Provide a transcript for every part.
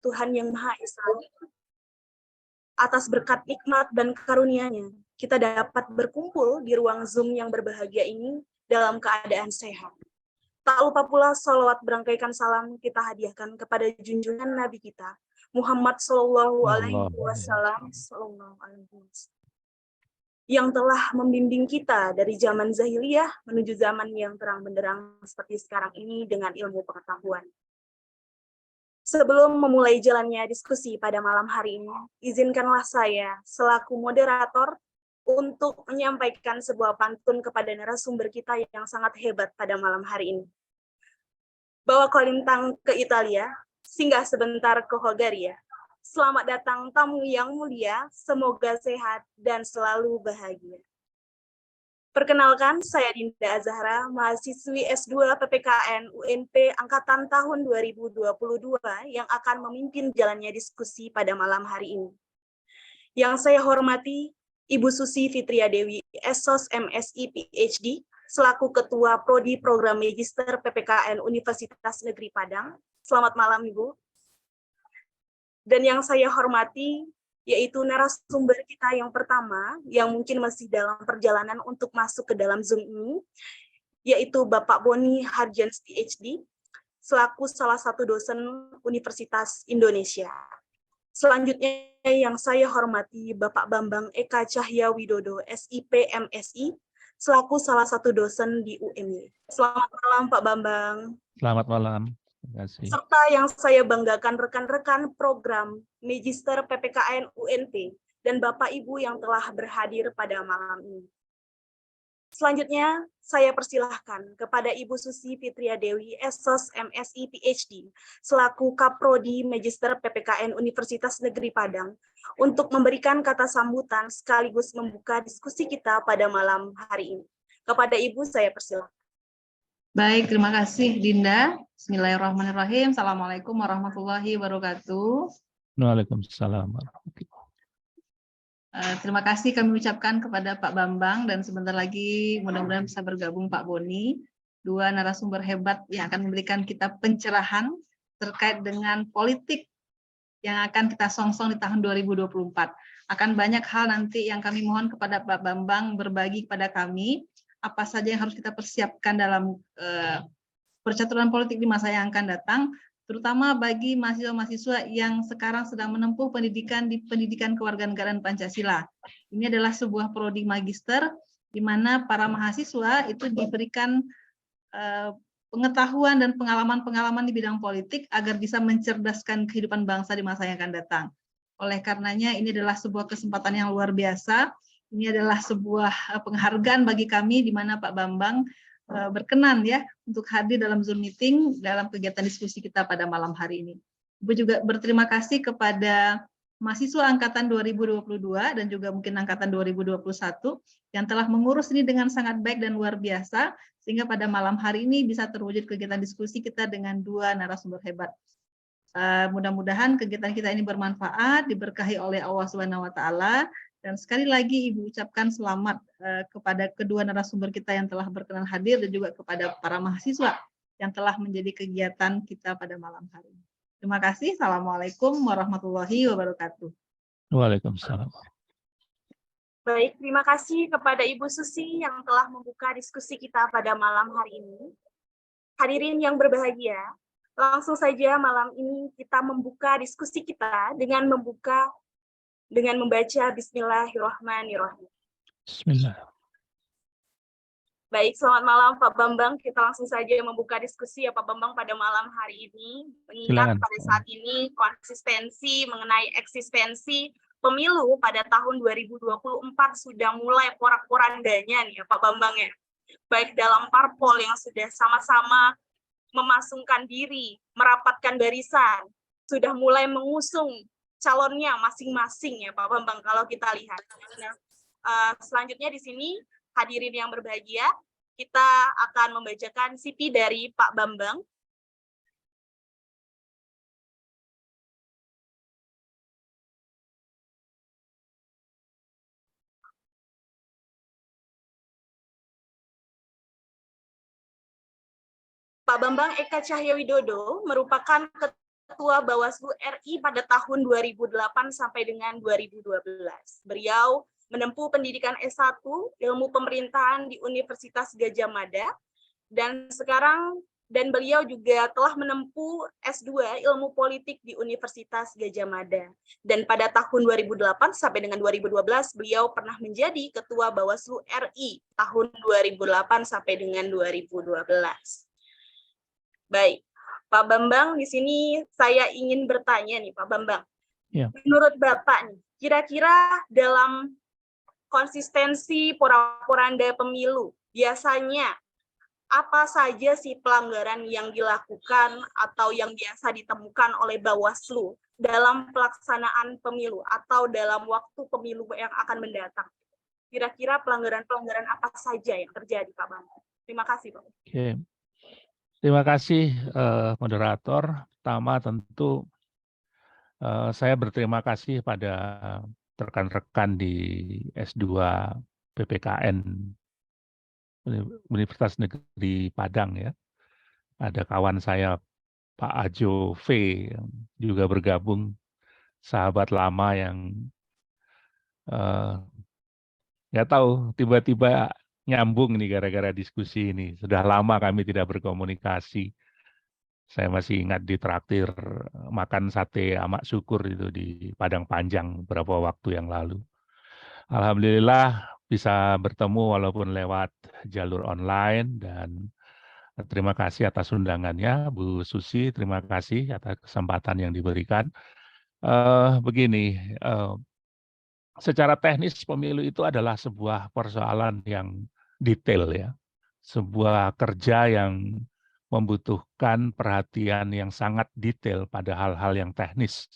Tuhan Yang Maha Esa, atas berkat nikmat dan karunia-Nya, kita dapat berkumpul di ruang Zoom yang berbahagia ini dalam keadaan sehat. Tak lupa pula salawat berangkaikan salam kita hadiahkan kepada junjungan Nabi kita, Muhammad Sallallahu Alaihi Wasallam, yang telah membimbing kita dari zaman jahiliyah menuju zaman yang terang benderang seperti sekarang ini dengan ilmu pengetahuan. Sebelum memulai jalannya diskusi pada malam hari ini, izinkanlah saya selaku moderator untuk menyampaikan sebuah pantun kepada narasumber kita yang sangat hebat pada malam hari ini. Bawa kolintang ke Italia, singgah sebentar ke Hongaria. Selamat datang tamu yang mulia, semoga sehat dan selalu bahagia. Perkenalkan, saya Dinda Azahra, mahasiswi S2 PPKN UNP Angkatan tahun 2022 yang akan memimpin jalannya diskusi pada malam hari ini. Yang saya hormati, Ibu Susi Fitria Dewi, Esos MSI PhD, selaku Ketua Prodi Program Magister PPKN Universitas Negeri Padang. Selamat malam, Ibu. Dan yang saya hormati, yaitu narasumber kita yang pertama, yang mungkin masih dalam perjalanan untuk masuk ke dalam Zoom ini, yaitu Bapak Boni Harjens PhD, selaku salah satu dosen Universitas Indonesia. Selanjutnya yang saya hormati Bapak Bambang Eka Cahya Widodo, SIP MSI, selaku salah satu dosen di UMY. Selamat malam Pak Bambang. Selamat malam. Terima kasih. Serta yang saya banggakan rekan-rekan program Magister PPKN UNP dan Bapak Ibu yang telah berhadir pada malam ini. Selanjutnya, saya persilahkan kepada Ibu Susi Fitria Dewi, Esos MSI PhD, selaku Kaprodi Magister PPKN Universitas Negeri Padang, untuk memberikan kata sambutan sekaligus membuka diskusi kita pada malam hari ini. Kepada Ibu, saya persilahkan. Baik, terima kasih Dinda. Bismillahirrahmanirrahim. Assalamualaikum warahmatullahi wabarakatuh. Waalaikumsalam. Terima kasih kami ucapkan kepada Pak Bambang dan sebentar lagi mudah-mudahan bisa bergabung Pak Boni, dua narasumber hebat yang akan memberikan kita pencerahan terkait dengan politik yang akan kita songsong di tahun 2024. Akan banyak hal nanti yang kami mohon kepada Pak Bambang berbagi kepada kami apa saja yang harus kita persiapkan dalam percaturan politik di masa yang akan datang, terutama bagi mahasiswa-mahasiswa yang sekarang sedang menempuh pendidikan di pendidikan kewarganegaraan Pancasila. Ini adalah sebuah prodi magister di mana para mahasiswa itu diberikan pengetahuan dan pengalaman-pengalaman di bidang politik agar bisa mencerdaskan kehidupan bangsa di masa yang akan datang. Oleh karenanya ini adalah sebuah kesempatan yang luar biasa. Ini adalah sebuah penghargaan bagi kami di mana Pak Bambang berkenan ya untuk hadir dalam Zoom meeting dalam kegiatan diskusi kita pada malam hari ini. Ibu juga berterima kasih kepada mahasiswa angkatan 2022 dan juga mungkin angkatan 2021 yang telah mengurus ini dengan sangat baik dan luar biasa sehingga pada malam hari ini bisa terwujud kegiatan diskusi kita dengan dua narasumber hebat. Mudah-mudahan kegiatan kita ini bermanfaat, diberkahi oleh Allah Subhanahu wa taala. Dan sekali lagi Ibu ucapkan selamat kepada kedua narasumber kita yang telah berkenan hadir dan juga kepada para mahasiswa yang telah menjadi kegiatan kita pada malam hari ini. Terima kasih. Assalamualaikum warahmatullahi wabarakatuh. Waalaikumsalam. Baik, terima kasih kepada Ibu Susi yang telah membuka diskusi kita pada malam hari ini. Hadirin yang berbahagia, langsung saja malam ini kita membuka diskusi kita dengan membaca Bismillahirrahmanirrahim. Bismillah. Baik, selamat malam Pak Bambang. Kita langsung saja membuka diskusi ya Pak Bambang pada malam hari ini. Mengingat pada saat ini konsistensi mengenai eksistensi pemilu pada tahun 2024 sudah mulai porak-porandanya nih ya Pak Bambang ya. Baik dalam parpol yang sudah sama-sama memasungkan diri, merapatkan barisan, sudah mulai mengusung calonnya masing-masing ya Pak Bambang kalau kita lihat. Nah, selanjutnya di sini hadirin yang berbahagia, kita akan membacakan CV dari Pak Bambang. Pak Bambang Eka Cahya Widodo merupakan Ketua Bawaslu RI pada tahun 2008 sampai dengan 2012. Beliau menempuh pendidikan S1 Ilmu Pemerintahan di Universitas Gadjah Mada dan beliau juga telah menempuh S2 Ilmu Politik di Universitas Gadjah Mada. Dan pada tahun 2008 sampai dengan 2012 beliau pernah menjadi Ketua Bawaslu RI tahun 2008 sampai dengan 2012. Baik, Pak Bambang, di sini saya ingin bertanya nih, Pak Bambang. Ya. Menurut Bapak nih, kira-kira dalam konsistensi porak-poranda pemilu, biasanya apa saja sih pelanggaran yang dilakukan atau yang biasa ditemukan oleh Bawaslu dalam pelaksanaan pemilu atau dalam waktu pemilu yang akan mendatang? Kira-kira pelanggaran-pelanggaran apa saja yang terjadi, Pak Bambang? Terima kasih, Pak. Oke. Terima kasih moderator. Pertama tentu saya berterima kasih pada rekan-rekan di S2 PPKN Universitas Negeri Padang ya. Ada kawan saya Pak Ajo V yang juga bergabung, sahabat lama yang nggak tahu tiba-tiba nyambung nih gara-gara diskusi ini. Sudah lama kami tidak berkomunikasi. Saya masih ingat di traktir makan sate amak syukur itu di Padang Panjang beberapa waktu yang lalu. Alhamdulillah bisa bertemu walaupun lewat jalur online dan terima kasih atas undangannya, Bu Susi. Terima kasih atas kesempatan yang diberikan. Begini, secara teknis pemilu itu adalah sebuah persoalan yang detail ya, sebuah kerja yang membutuhkan perhatian yang sangat detail pada hal-hal yang teknis.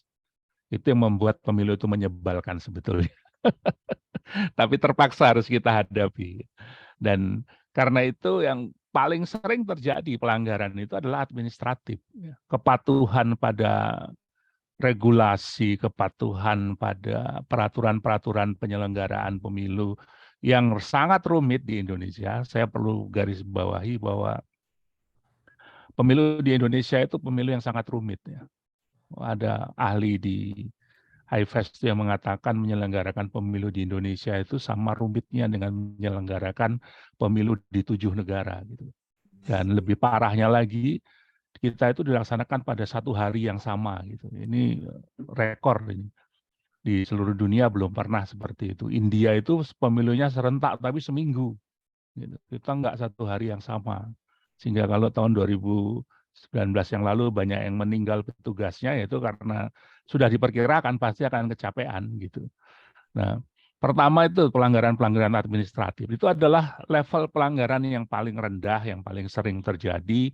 Itu yang membuat pemilu itu menyebalkan sebetulnya. Tapi terpaksa harus kita hadapi. Dan karena itu yang paling sering terjadi pelanggaran itu adalah administratif. Kepatuhan pada regulasi, kepatuhan pada peraturan-peraturan penyelenggaraan pemilu yang sangat rumit di Indonesia. Saya perlu garis bawahi bahwa pemilu di Indonesia itu pemilu yang sangat rumit ya. Ada ahli di HIFES yang mengatakan menyelenggarakan pemilu di Indonesia itu sama rumitnya dengan menyelenggarakan pemilu di 7 negara gitu. Dan lebih parahnya lagi, kita itu dilaksanakan pada satu hari yang sama gitu. Ini rekor ini. Di seluruh dunia belum pernah seperti itu. India itu pemilunya serentak tapi seminggu. Gitu. Kita enggak satu hari yang sama. Sehingga kalau tahun 2019 yang lalu banyak yang meninggal petugasnya, yaitu karena sudah diperkirakan pasti akan kecapean gitu. Nah, pertama itu pelanggaran-pelanggaran administratif. Itu adalah level pelanggaran yang paling rendah, yang paling sering terjadi,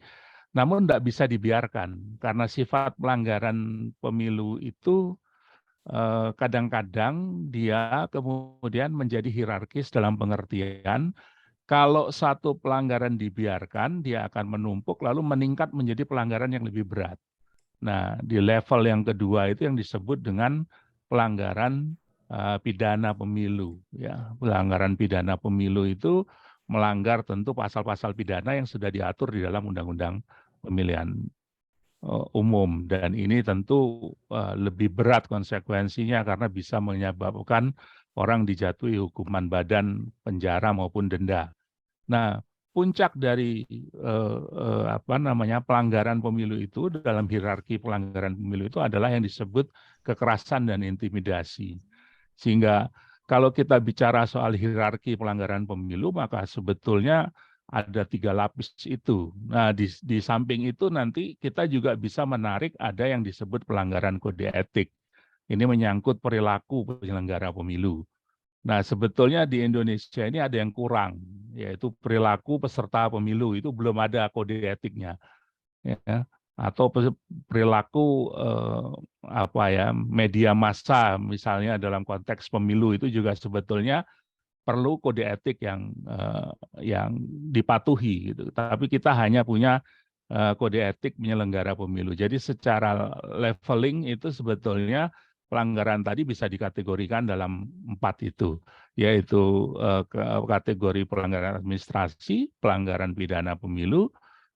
namun tidak bisa dibiarkan karena sifat pelanggaran pemilu itu kadang-kadang dia kemudian menjadi hierarkis dalam pengertian kalau satu pelanggaran dibiarkan, dia akan menumpuk lalu meningkat menjadi pelanggaran yang lebih berat. Nah, di level yang kedua itu yang disebut dengan pelanggaran pidana pemilu. Ya, pelanggaran pidana pemilu itu melanggar tentu pasal-pasal pidana yang sudah diatur di dalam Undang-Undang Pemilihan Umum. Dan ini tentu lebih berat konsekuensinya karena bisa menyebabkan orang dijatuhi hukuman badan, penjara maupun denda. Nah, puncak dari pelanggaran pemilu itu dalam hierarki pelanggaran pemilu itu adalah yang disebut kekerasan dan intimidasi. Sehingga kalau kita bicara soal hierarki pelanggaran pemilu, maka sebetulnya ada 3 lapis itu. Nah, di samping itu nanti kita juga bisa menarik ada yang disebut pelanggaran kode etik. Ini menyangkut perilaku penyelenggara pemilu. Nah, sebetulnya di Indonesia ini ada yang kurang, yaitu perilaku peserta pemilu itu belum ada kode etiknya, ya. Atau perilaku media massa, misalnya dalam konteks pemilu itu juga sebetulnya perlu kode etik yang dipatuhi, gitu. Tapi kita hanya punya kode etik penyelenggara pemilu. Jadi secara leveling itu sebetulnya pelanggaran tadi bisa dikategorikan dalam 4 itu, yaitu kategori pelanggaran administrasi, pelanggaran pidana pemilu,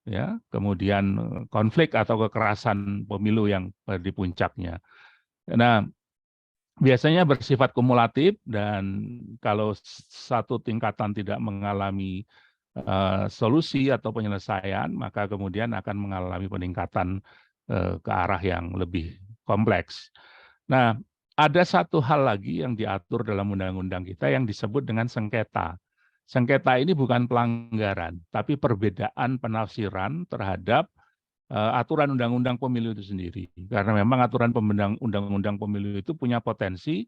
ya, kemudian konflik atau kekerasan pemilu yang di puncaknya. Nah, biasanya bersifat kumulatif dan kalau satu tingkatan tidak mengalami solusi atau penyelesaian, maka kemudian akan mengalami peningkatan ke arah yang lebih kompleks. Nah, ada satu hal lagi yang diatur dalam undang-undang kita yang disebut dengan sengketa. Sengketa ini bukan pelanggaran, tapi perbedaan penafsiran terhadap aturan undang-undang pemilu itu sendiri. Karena memang aturan undang-undang pemilu itu punya potensi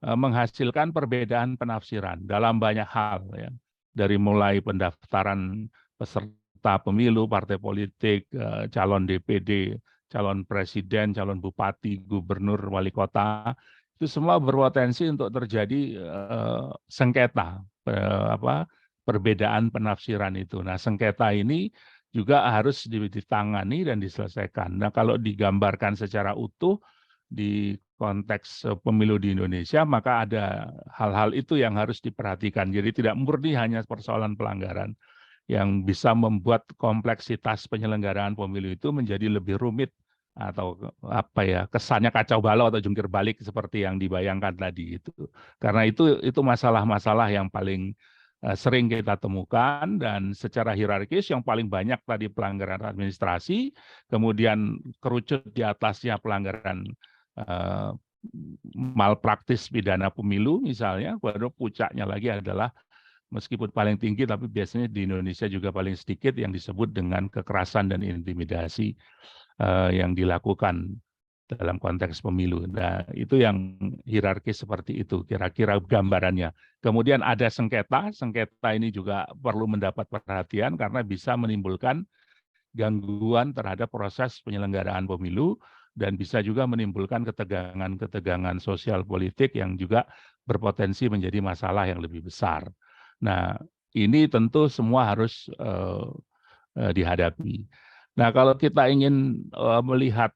menghasilkan perbedaan penafsiran dalam banyak hal, ya. Dari mulai pendaftaran peserta pemilu, partai politik, calon DPD, calon presiden, calon bupati, gubernur, wali kota, itu semua berpotensi untuk terjadi sengketa, perbedaan penafsiran itu. Nah, sengketa ini juga harus ditangani dan diselesaikan. Nah, kalau digambarkan secara utuh di konteks pemilu di Indonesia, maka ada hal-hal itu yang harus diperhatikan. Jadi tidak murni hanya persoalan pelanggaran yang bisa membuat kompleksitas penyelenggaraan pemilu itu menjadi lebih rumit atau apa ya, kesannya kacau balau atau jungkir balik seperti yang dibayangkan tadi itu. Karena itu masalah-masalah yang paling sering kita temukan dan secara hierarkis yang paling banyak tadi pelanggaran administrasi, kemudian kerucut di atasnya pelanggaran malpraktis pidana pemilu misalnya, baru puncaknya lagi adalah meskipun paling tinggi tapi biasanya di Indonesia juga paling sedikit yang disebut dengan kekerasan dan intimidasi yang dilakukan dalam konteks pemilu. Nah, itu yang hierarkis seperti itu, kira-kira gambarannya. Kemudian ada sengketa, sengketa ini juga perlu mendapat perhatian karena bisa menimbulkan gangguan terhadap proses penyelenggaraan pemilu dan bisa juga menimbulkan ketegangan-ketegangan sosial politik yang juga berpotensi menjadi masalah yang lebih besar. Nah, ini tentu semua harus dihadapi. Nah, kalau kita ingin melihat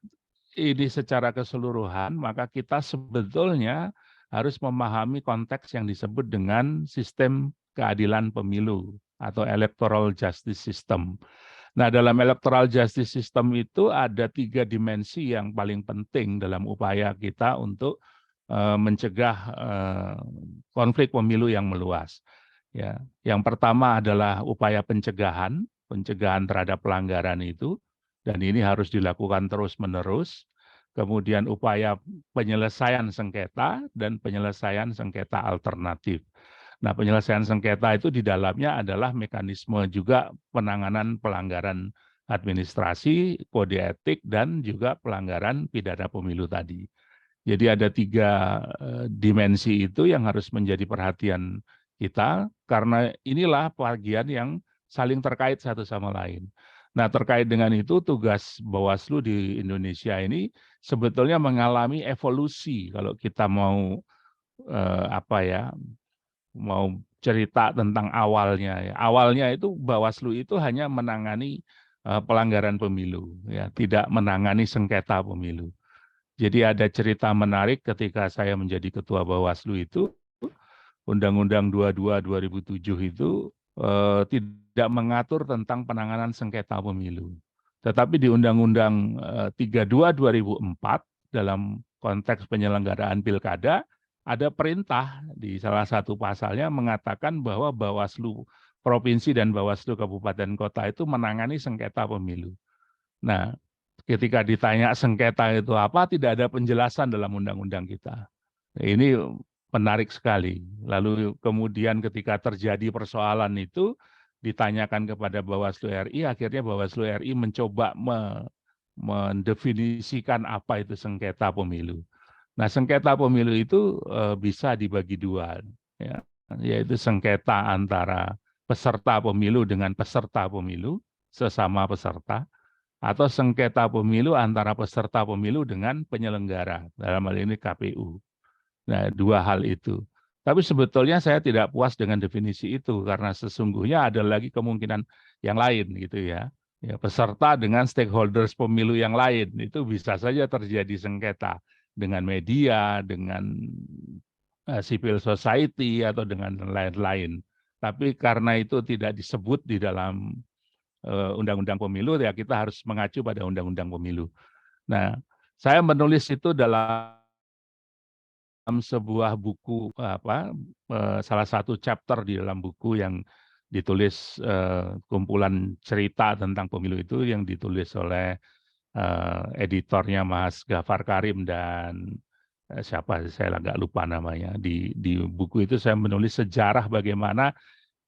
ini secara keseluruhan, maka kita sebetulnya harus memahami konteks yang disebut dengan sistem keadilan pemilu atau electoral justice system. Nah, dalam electoral justice system itu ada 3 dimensi yang paling penting dalam upaya kita untuk mencegah konflik pemilu yang meluas. Ya, yang pertama adalah upaya pencegahan terhadap pelanggaran itu, dan ini harus dilakukan terus-menerus. Kemudian upaya penyelesaian sengketa dan penyelesaian sengketa alternatif. Nah, penyelesaian sengketa itu di dalamnya adalah mekanisme juga penanganan pelanggaran administrasi, kode etik, dan juga pelanggaran pidana pemilu tadi. Jadi ada 3 dimensi itu yang harus menjadi perhatian kita, karena inilah bagian yang saling terkait satu sama lain. Nah, terkait dengan itu tugas Bawaslu di Indonesia ini sebetulnya mengalami evolusi kalau kita mau mau cerita tentang awalnya. Awalnya itu Bawaslu itu hanya menangani pelanggaran pemilu, ya, tidak menangani sengketa pemilu. Jadi ada cerita menarik ketika saya menjadi ketua Bawaslu itu, Undang-Undang 22 2007 itu tidak mengatur tentang penanganan sengketa pemilu. Tetapi di Undang-Undang 32 2004 dalam konteks penyelenggaraan pilkada ada perintah di salah satu pasalnya mengatakan bahwa Bawaslu provinsi dan Bawaslu kabupaten kota itu menangani sengketa pemilu. Nah, ketika ditanya sengketa itu apa, tidak ada penjelasan dalam undang-undang kita. Ini menarik sekali. Lalu kemudian ketika terjadi persoalan itu, ditanyakan kepada Bawaslu RI, akhirnya Bawaslu RI mencoba mendefinisikan apa itu sengketa pemilu. Nah, sengketa pemilu itu bisa dibagi 2, ya, yaitu sengketa antara peserta pemilu dengan peserta pemilu, sesama peserta, atau sengketa pemilu antara peserta pemilu dengan penyelenggara, dalam hal ini KPU. Nah, 2 hal itu. Tapi sebetulnya saya tidak puas dengan definisi itu, karena sesungguhnya ada lagi kemungkinan yang lain gitu ya. Ya, peserta dengan stakeholders pemilu yang lain, itu bisa saja terjadi sengketa dengan media, dengan civil society, atau dengan lain-lain. Tapi karena itu tidak disebut di dalam undang-undang pemilu, ya kita harus mengacu pada undang-undang pemilu. Nah, saya menulis itu dalam sebuah buku salah satu chapter di dalam buku yang ditulis kumpulan cerita tentang pemilu itu yang ditulis oleh editornya Mas Gafar Karim dan siapa saya agak lupa namanya. Di buku itu saya menulis sejarah bagaimana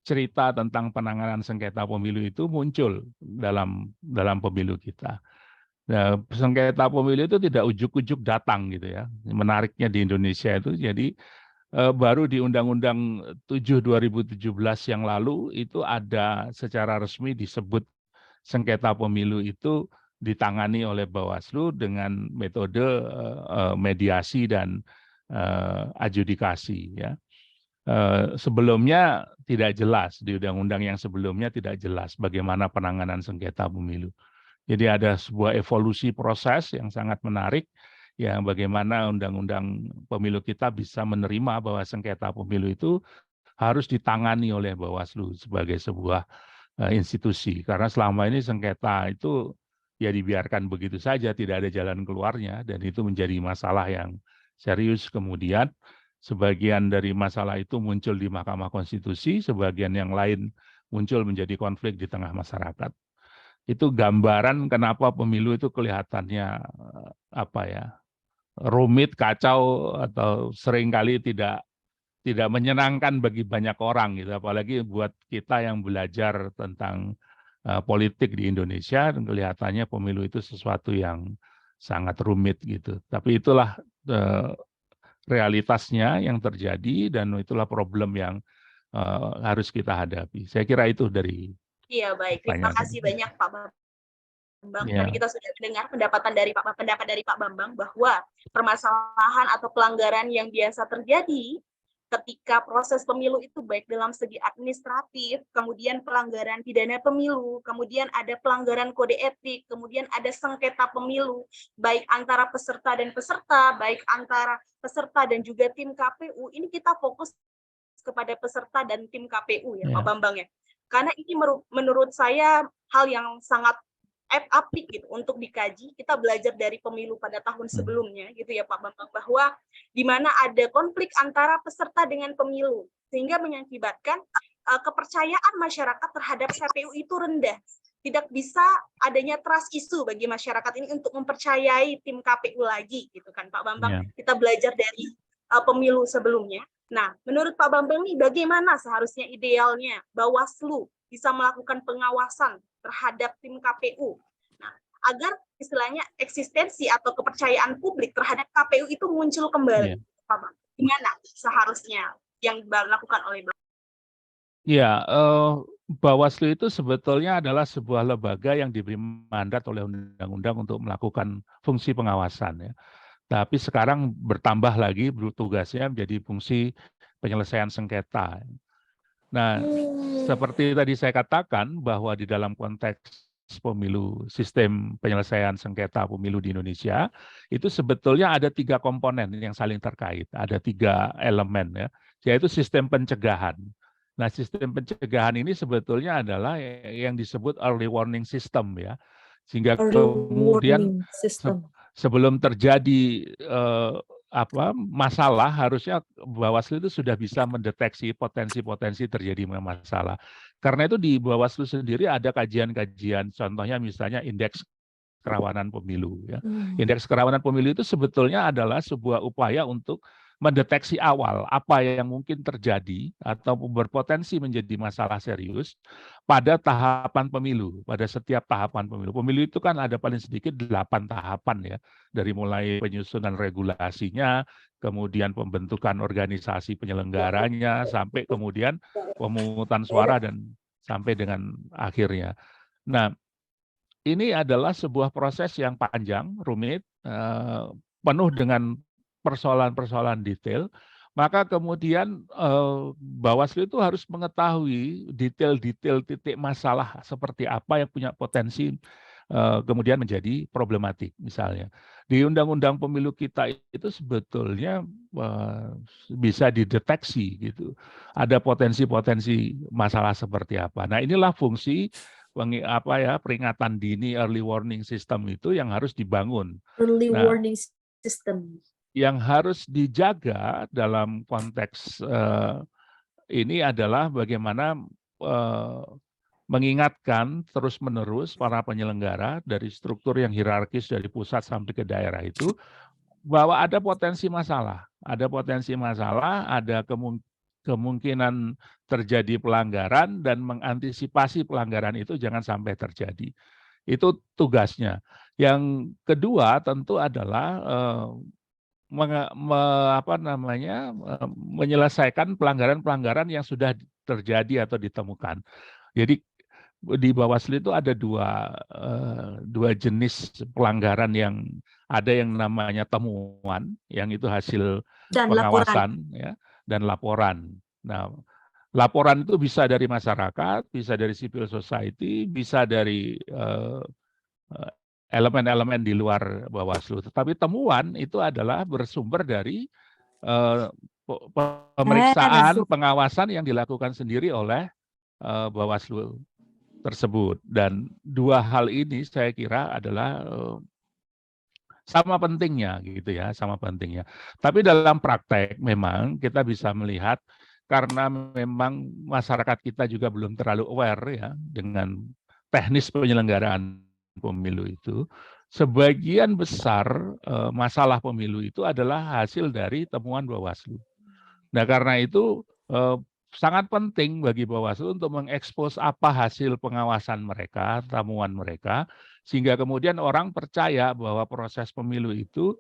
cerita tentang penanganan sengketa pemilu itu muncul dalam pemilu kita. Nah, sengketa pemilu itu tidak ujuk-ujuk datang gitu ya. Menariknya di Indonesia itu jadi baru di Undang-Undang 7 2017 yang lalu itu ada secara resmi disebut sengketa pemilu itu ditangani oleh Bawaslu dengan metode mediasi dan adjudikasi ya. Sebelumnya tidak jelas, di undang-undang yang sebelumnya tidak jelas bagaimana penanganan sengketa pemilu. Jadi ada sebuah evolusi proses yang sangat menarik, ya bagaimana undang-undang pemilu kita bisa menerima bahwa sengketa pemilu itu harus ditangani oleh Bawaslu sebagai sebuah institusi. Karena selama ini sengketa itu ya dibiarkan begitu saja, tidak ada jalan keluarnya, dan itu menjadi masalah yang serius. Kemudian sebagian dari masalah itu muncul di Mahkamah Konstitusi, sebagian yang lain muncul menjadi konflik di tengah masyarakat. Itu gambaran kenapa pemilu itu kelihatannya rumit, kacau, atau seringkali tidak menyenangkan bagi banyak orang gitu, apalagi buat kita yang belajar tentang politik di Indonesia. Kelihatannya pemilu itu sesuatu yang sangat rumit gitu. Tapi itulah realitasnya yang terjadi dan itulah problem yang harus kita hadapi. Saya kira itu dari Baik. Terima kasih banyak Pak Bambang. Tadi kita sudah mendengar pendapat dari Pak Bambang bahwa permasalahan atau pelanggaran yang biasa terjadi ketika proses pemilu itu baik dalam segi administratif, kemudian pelanggaran pidana pemilu, kemudian ada pelanggaran kode etik, kemudian ada sengketa pemilu, baik antara peserta dan peserta, baik antara peserta dan juga tim KPU. Ini kita fokus kepada peserta dan tim KPU ya, Pak Bambang ya. Karena ini menurut saya hal yang sangat apik gitu untuk dikaji. Kita belajar dari pemilu pada tahun sebelumnya gitu ya Pak Bambang, bahwa di mana ada konflik antara peserta dengan pemilu sehingga mengakibatkan kepercayaan masyarakat terhadap KPU itu rendah. Tidak bisa adanya trust issue bagi masyarakat ini untuk mempercayai tim KPU lagi gitu kan Pak Bambang. Kita belajar dari pemilu sebelumnya. Nah, menurut Pak Bambang nih, bagaimana seharusnya idealnya Bawaslu bisa melakukan pengawasan terhadap tim KPU, nah, agar istilahnya eksistensi atau kepercayaan publik terhadap KPU itu muncul kembali, Pak Bambang? Gimana seharusnya yang dilakukan oleh Bawaslu? Ya, Bawaslu itu sebetulnya adalah sebuah lembaga yang diberi mandat oleh undang-undang untuk melakukan fungsi pengawasan ya. Tapi sekarang bertambah lagi tugasnya menjadi fungsi penyelesaian sengketa. Nah, seperti tadi saya katakan bahwa di dalam konteks pemilu, sistem penyelesaian sengketa pemilu di Indonesia, itu sebetulnya ada 3 komponen yang saling terkait, ada 3 elemen ya, yaitu sistem pencegahan. Nah, sistem pencegahan ini sebetulnya adalah yang disebut early warning system ya, sehingga kemudian sebelum terjadi masalah, harusnya Bawaslu itu sudah bisa mendeteksi potensi-potensi terjadi masalah. Karena itu di Bawaslu sendiri ada kajian-kajian, contohnya misalnya indeks kerawanan pemilu. Ya. Indeks kerawanan pemilu itu sebetulnya adalah sebuah upaya untuk mendeteksi awal apa yang mungkin terjadi atau berpotensi menjadi masalah serius pada tahapan pemilu, pada setiap tahapan pemilu. Pemilu itu kan ada paling sedikit 8 tahapan ya, dari mulai penyusunan regulasinya, kemudian pembentukan organisasi penyelenggaranya, sampai kemudian pemungutan suara dan sampai dengan akhirnya. Nah, ini adalah sebuah proses yang panjang, rumit, penuh dengan persoalan-persoalan detail, maka kemudian Bawaslu itu harus mengetahui detail-detail titik masalah seperti apa yang punya potensi kemudian menjadi problematik. Misalnya di Undang-Undang Pemilu kita itu sebetulnya bisa dideteksi gitu, ada potensi-potensi masalah seperti apa. Nah, inilah fungsi peringatan dini, early warning system itu yang harus dibangun. Early Nah, warning system. yang harus dijaga dalam konteks ini adalah bagaimana mengingatkan terus-menerus para penyelenggara dari struktur yang hierarkis dari pusat sampai ke daerah itu bahwa ada potensi masalah, ada kemungkinan terjadi pelanggaran dan mengantisipasi pelanggaran itu jangan sampai terjadi. Itu tugasnya. Yang kedua tentu adalah menyelesaikan pelanggaran-pelanggaran yang sudah terjadi atau ditemukan. Jadi di Bawaslu itu ada dua jenis pelanggaran, yang ada yang namanya temuan, yang itu hasil Dan pengawasan, ya, dan laporan. Nah, laporan itu bisa dari masyarakat, bisa dari civil society, bisa dari elemen-elemen di luar Bawaslu. Tetapi temuan itu adalah bersumber dari pemeriksaan, pengawasan yang dilakukan sendiri oleh Bawaslu tersebut. Dan dua hal ini saya kira adalah sama pentingnya gitu ya, sama pentingnya. Tapi dalam praktek memang kita bisa melihat karena memang masyarakat kita juga belum terlalu aware ya dengan teknis penyelenggaraan pemilu itu, sebagian besar masalah pemilu itu adalah hasil dari temuan Bawaslu. Nah, karena itu sangat penting bagi Bawaslu untuk mengekspos apa hasil pengawasan mereka, temuan mereka, sehingga kemudian orang percaya bahwa proses pemilu itu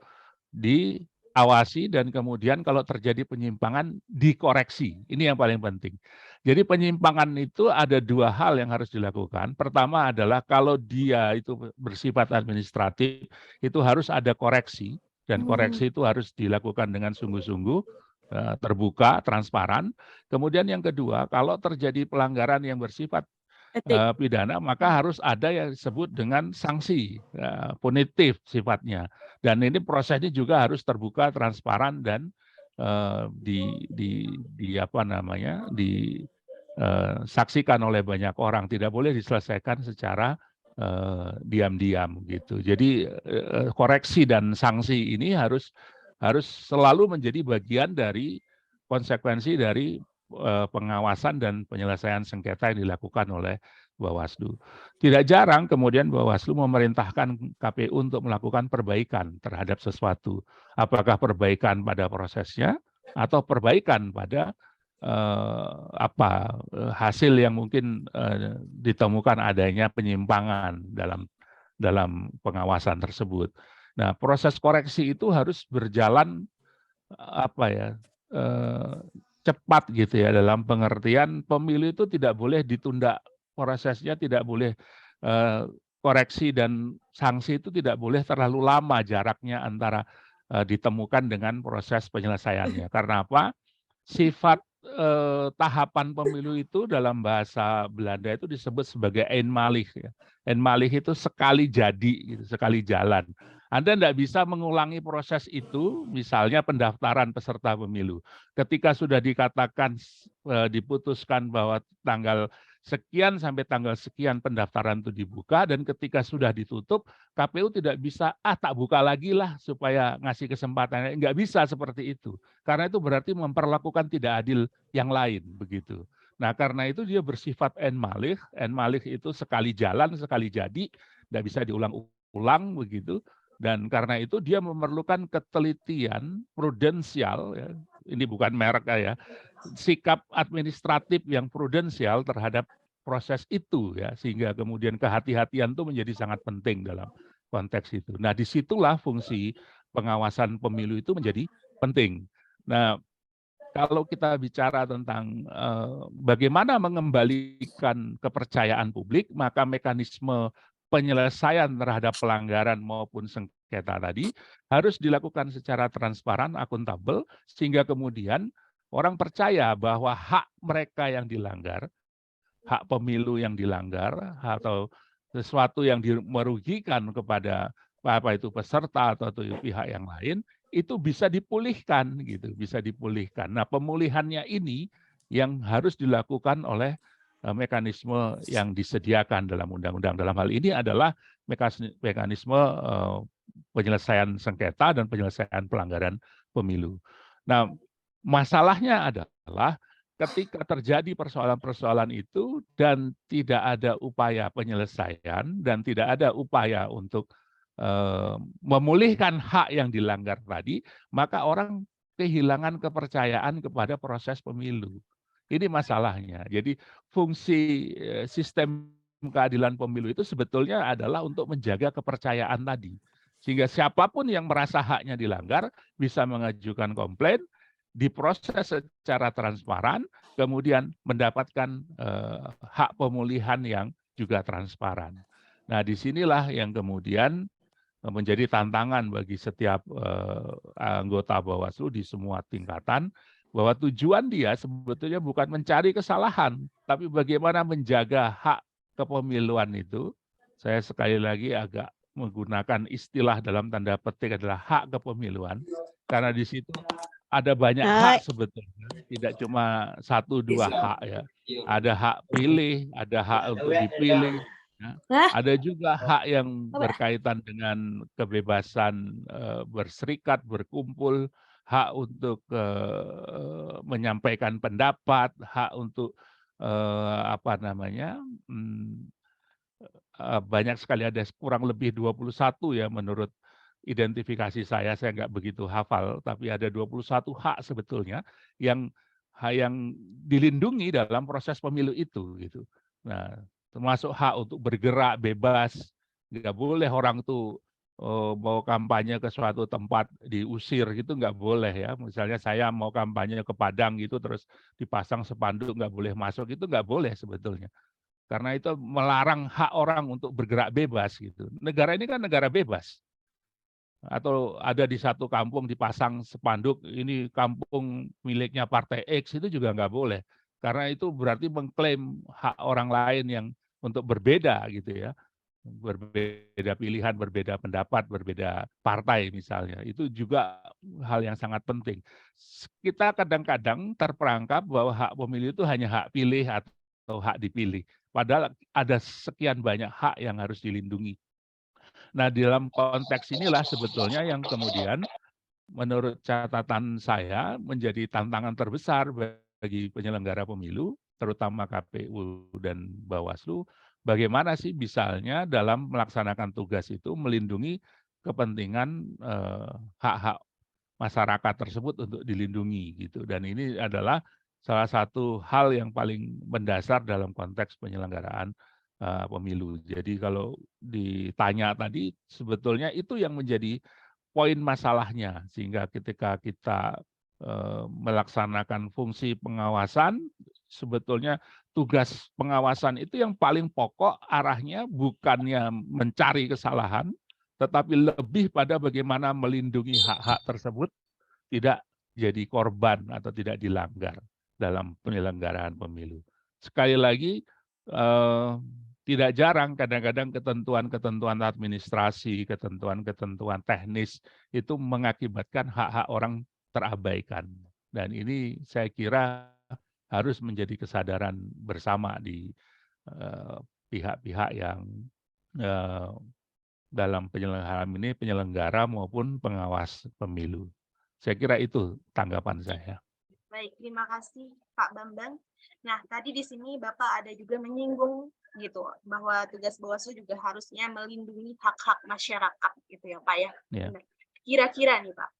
diawasi dan kemudian kalau terjadi penyimpangan dikoreksi. Ini yang paling penting. Jadi penyimpangan itu ada dua hal yang harus dilakukan. Pertama adalah kalau dia itu bersifat administratif, itu harus ada koreksi, dan koreksi itu harus dilakukan dengan sungguh-sungguh, terbuka, transparan. Kemudian yang kedua, kalau terjadi pelanggaran yang bersifat pidana, maka harus ada yang disebut dengan sanksi punitif sifatnya. Dan ini prosesnya juga harus terbuka, transparan, dan disaksikan oleh banyak orang. Tidak boleh diselesaikan secara diam-diam gitu. Jadi koreksi dan sanksi ini harus selalu menjadi bagian dari konsekuensi dari pengawasan dan penyelesaian sengketa yang dilakukan oleh Bawaslu. Tidak jarang kemudian Bawaslu memerintahkan KPU untuk melakukan perbaikan terhadap sesuatu. Apakah perbaikan pada prosesnya atau perbaikan pada hasil yang mungkin ditemukan adanya penyimpangan dalam pengawasan tersebut. Nah, proses koreksi itu harus berjalan cepat gitu ya, dalam pengertian pemilu itu tidak boleh ditunda prosesnya, tidak boleh koreksi dan sanksi itu tidak boleh terlalu lama jaraknya antara ditemukan dengan proses penyelesaiannya. Karena apa? Sifat tahapan pemilu itu dalam bahasa Belanda itu disebut sebagai eenmalig ya. Eenmalig itu sekali jadi gitu, sekali jalan. Anda tidak bisa mengulangi proses itu, misalnya pendaftaran peserta pemilu. Ketika sudah dikatakan, diputuskan bahwa tanggal sekian sampai tanggal sekian pendaftaran itu dibuka, dan ketika sudah ditutup, KPU tidak bisa, tak buka lagi lah supaya ngasih kesempatan. Nggak bisa seperti itu. Karena itu berarti memperlakukan tidak adil yang lain, begitu. Nah, karena itu dia bersifat eenmalig. Eenmalig itu sekali jalan, sekali jadi, tidak bisa diulang-ulang, begitu. Dan karena itu dia memerlukan ketelitian prudensial, ya. Ini bukan merek ya, sikap administratif yang prudensial terhadap proses itu ya, sehingga kemudian kehati-hatian itu menjadi sangat penting dalam konteks itu. Nah, disitulah fungsi pengawasan pemilu itu menjadi penting. Nah, kalau kita bicara tentang bagaimana mengembalikan kepercayaan publik, maka mekanisme penyelesaian terhadap pelanggaran maupun sengketa tadi harus dilakukan secara transparan, akuntabel, sehingga kemudian orang percaya bahwa hak mereka yang dilanggar, hak pemilu yang dilanggar, atau sesuatu yang merugikan kepada peserta atau pihak yang lain, itu bisa dipulihkan gitu, bisa dipulihkan. Nah, pemulihannya ini yang harus dilakukan oleh mekanisme yang disediakan dalam undang-undang. Dalam hal ini adalah mekanisme penyelesaian sengketa dan penyelesaian pelanggaran pemilu. Nah, masalahnya adalah ketika terjadi persoalan-persoalan itu dan tidak ada upaya penyelesaian dan tidak ada upaya untuk memulihkan hak yang dilanggar tadi, maka orang kehilangan kepercayaan kepada proses pemilu. Ini masalahnya. Jadi fungsi sistem keadilan pemilu itu sebetulnya adalah untuk menjaga kepercayaan tadi. Sehingga siapapun yang merasa haknya dilanggar bisa mengajukan komplain, diproses secara transparan, kemudian mendapatkan hak pemulihan yang juga transparan. Nah, disinilah yang kemudian menjadi tantangan bagi setiap anggota Bawaslu di semua tingkatan, bahwa tujuan dia sebetulnya bukan mencari kesalahan, tapi bagaimana menjaga hak kepemiluan itu. Saya sekali lagi agak menggunakan istilah dalam tanda petik adalah hak kepemiluan, karena di situ ada banyak hak sebetulnya, tidak cuma 1-2 hak ya. Ada hak pilih, ada hak untuk dipilih, ya. Ada juga hak yang berkaitan dengan kebebasan berserikat, berkumpul, hak untuk menyampaikan pendapat, hak untuk banyak sekali, ada kurang lebih 21 ya menurut identifikasi saya nggak begitu hafal, tapi ada 21 hak sebetulnya yang dilindungi dalam proses pemilu itu gitu. Nah, termasuk hak untuk bergerak bebas, nggak boleh orang tuh mau kampanye ke suatu tempat diusir gitu, nggak boleh ya. Misalnya saya mau kampanye ke Padang gitu terus dipasang spanduk nggak boleh masuk, itu nggak boleh sebetulnya. Karena itu melarang hak orang untuk bergerak bebas gitu. Negara ini kan negara bebas. Atau ada di satu kampung dipasang spanduk, ini kampung miliknya partai X, itu juga nggak boleh. Karena itu berarti mengklaim hak orang lain yang untuk berbeda gitu ya. Berbeda pilihan, berbeda pendapat, berbeda partai misalnya. Itu juga hal yang sangat penting. Kita kadang-kadang terperangkap bahwa hak pemilih itu hanya hak pilih atau hak dipilih. Padahal ada sekian banyak hak yang harus dilindungi. Nah, dalam konteks inilah sebetulnya yang kemudian menurut catatan saya menjadi tantangan terbesar bagi penyelenggara pemilu, terutama KPU dan Bawaslu, bagaimana sih misalnya dalam melaksanakan tugas itu melindungi kepentingan hak-hak masyarakat tersebut untuk dilindungi gitu. Dan ini adalah salah satu hal yang paling mendasar dalam konteks penyelenggaraan pemilu. Jadi kalau ditanya tadi sebetulnya itu yang menjadi poin masalahnya, sehingga ketika kita melaksanakan fungsi pengawasan, sebetulnya tugas pengawasan itu yang paling pokok arahnya bukannya mencari kesalahan, tetapi lebih pada bagaimana melindungi hak-hak tersebut tidak jadi korban atau tidak dilanggar dalam penyelenggaraan pemilu. Sekali lagi, tidak jarang kadang-kadang ketentuan-ketentuan administrasi, ketentuan-ketentuan teknis itu mengakibatkan hak-hak orang terabaikan. Dan ini saya kira harus menjadi kesadaran bersama di pihak-pihak yang dalam penyelenggaraan ini, penyelenggara maupun pengawas pemilu. Saya kira itu tanggapan saya. Baik, terima kasih Pak Bambang. Nah, tadi di sini Bapak ada juga menyinggung gitu bahwa tugas Bawaslu juga harusnya melindungi hak-hak masyarakat gitu ya Pak ya. Ya. Kira-kira nih Pak,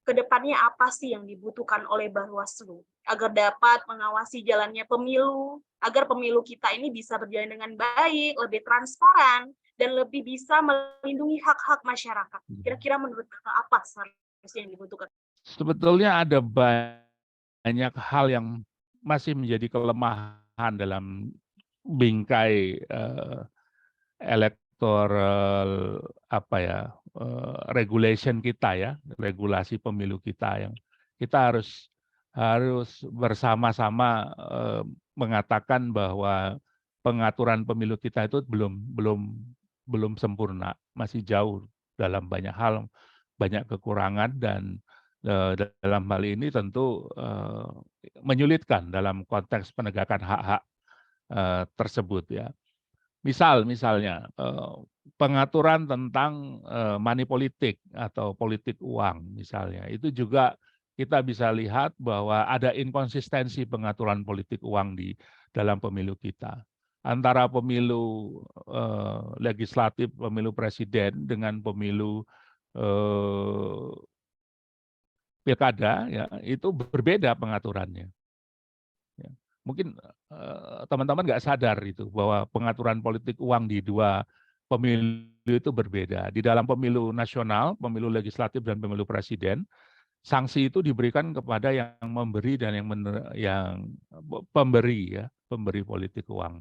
kedepannya apa sih yang dibutuhkan oleh Bawaslu agar dapat mengawasi jalannya pemilu, agar pemilu kita ini bisa berjalan dengan baik, lebih transparan, dan lebih bisa melindungi hak-hak masyarakat. Kira-kira menurut Bapak apa seharusnya yang dibutuhkan? Sebetulnya ada banyak hal yang masih menjadi kelemahan dalam bingkai electoral regulation kita ya, regulasi pemilu kita yang kita harus bersama-sama mengatakan bahwa pengaturan pemilu kita itu belum sempurna, masih jauh dalam banyak hal, banyak kekurangan, dan dalam hal ini tentu menyulitkan dalam konteks penegakan hak-hak tersebut ya. Misalnya pengaturan tentang money politik atau politik uang misalnya, itu juga kita bisa lihat bahwa ada inkonsistensi pengaturan politik uang di dalam pemilu kita. Antara pemilu legislatif, pemilu presiden dengan pemilu pilkada ya, itu berbeda pengaturannya. Ya. Mungkin teman-teman nggak sadar itu bahwa pengaturan politik uang di dua pemilu itu berbeda. Di dalam pemilu nasional, pemilu legislatif dan pemilu presiden, sanksi itu diberikan kepada yang memberi dan yang pemberi ya, pemberi politik uang.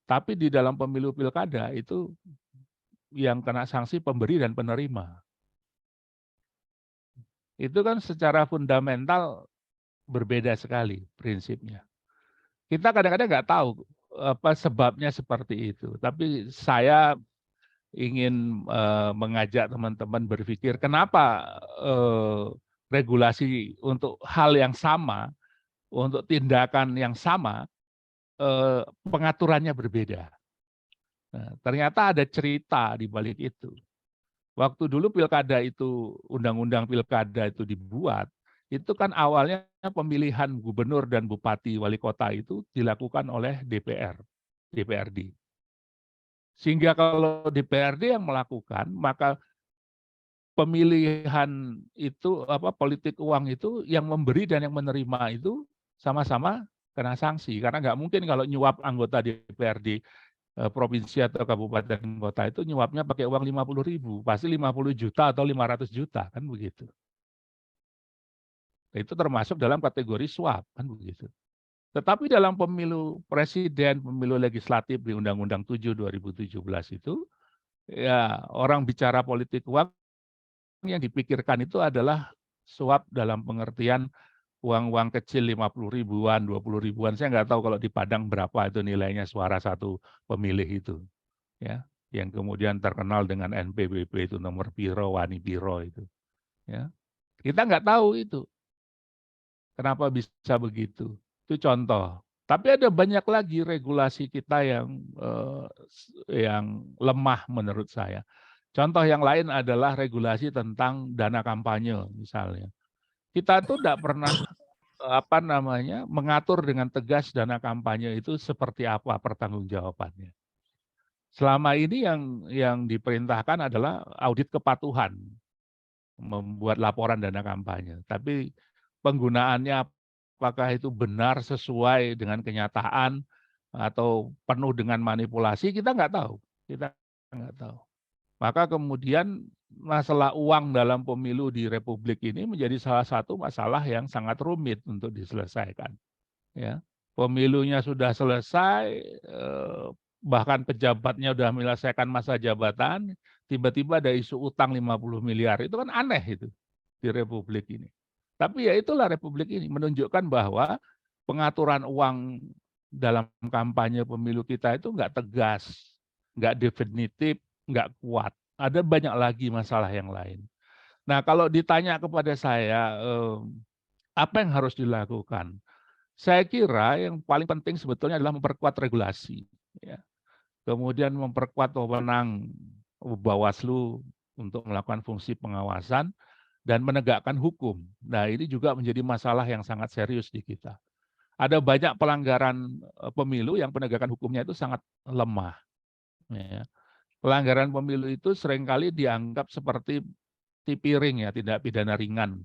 Tapi di dalam pemilu pilkada itu yang kena sanksi pemberi dan penerima. Itu kan secara fundamental berbeda sekali prinsipnya. Kita kadang-kadang nggak tahu apa sebabnya seperti itu. Tapi saya ingin mengajak teman-teman berpikir kenapa regulasi untuk hal yang sama, untuk tindakan yang sama, pengaturannya berbeda. Nah, ternyata ada cerita di balik itu. Waktu dulu pilkada itu, undang-undang pilkada itu dibuat, itu kan awalnya pemilihan gubernur dan bupati wali kota itu dilakukan oleh DPRD. Sehingga kalau DPRD yang melakukan, maka pemilihan itu politik uang itu yang memberi dan yang menerima itu sama-sama kena sanksi. Karena nggak mungkin kalau nyuap anggota DPRD provinsi atau kabupaten kota itu nyuapnya pakai uang 50.000, pasti 50 juta atau 500 juta kan begitu. Itu termasuk dalam kategori suap kan begitu. Tetapi dalam pemilu presiden, pemilu legislatif di Undang-Undang 7 2017 itu ya orang bicara politik uang yang dipikirkan itu adalah suap dalam pengertian uang-uang kecil 50 ribuan, 20 ribuan. Saya nggak tahu kalau di Padang berapa itu nilainya suara satu pemilih itu. Ya, yang kemudian terkenal dengan NPWP itu nomor piro, wani piro itu. Ya. Kita nggak tahu itu. Kenapa bisa begitu? Itu contoh. Tapi ada banyak lagi regulasi kita yang lemah menurut saya. Contoh yang lain adalah regulasi tentang dana kampanye misalnya. Kita tuh tidak pernah mengatur dengan tegas dana kampanye itu seperti apa pertanggungjawabannya. Selama ini yang diperintahkan adalah audit kepatuhan, membuat laporan dana kampanye. Tapi penggunaannya apakah itu benar sesuai dengan kenyataan atau penuh dengan manipulasi, kita nggak tahu. Kita nggak tahu. Maka kemudian masalah uang dalam pemilu di Republik ini menjadi salah satu masalah yang sangat rumit untuk diselesaikan. Ya, pemilunya sudah selesai, bahkan pejabatnya sudah menyelesaikan masa jabatan, tiba-tiba ada isu utang 50 miliar. Itu kan aneh itu di Republik ini. Tapi ya itulah Republik ini, menunjukkan bahwa pengaturan uang dalam kampanye pemilu kita itu nggak tegas, nggak definitif, nggak kuat. Ada banyak lagi masalah yang lain. Nah, kalau ditanya kepada saya, apa yang harus dilakukan? Saya kira yang paling penting sebetulnya adalah memperkuat regulasi. Ya. Kemudian memperkuat wewenang Bawaslu untuk melakukan fungsi pengawasan dan menegakkan hukum. Nah, ini juga menjadi masalah yang sangat serius di kita. Ada banyak pelanggaran pemilu yang penegakan hukumnya itu sangat lemah. Ya. Pelanggaran pemilu itu seringkali dianggap seperti tipiring ya, tindak pidana ringan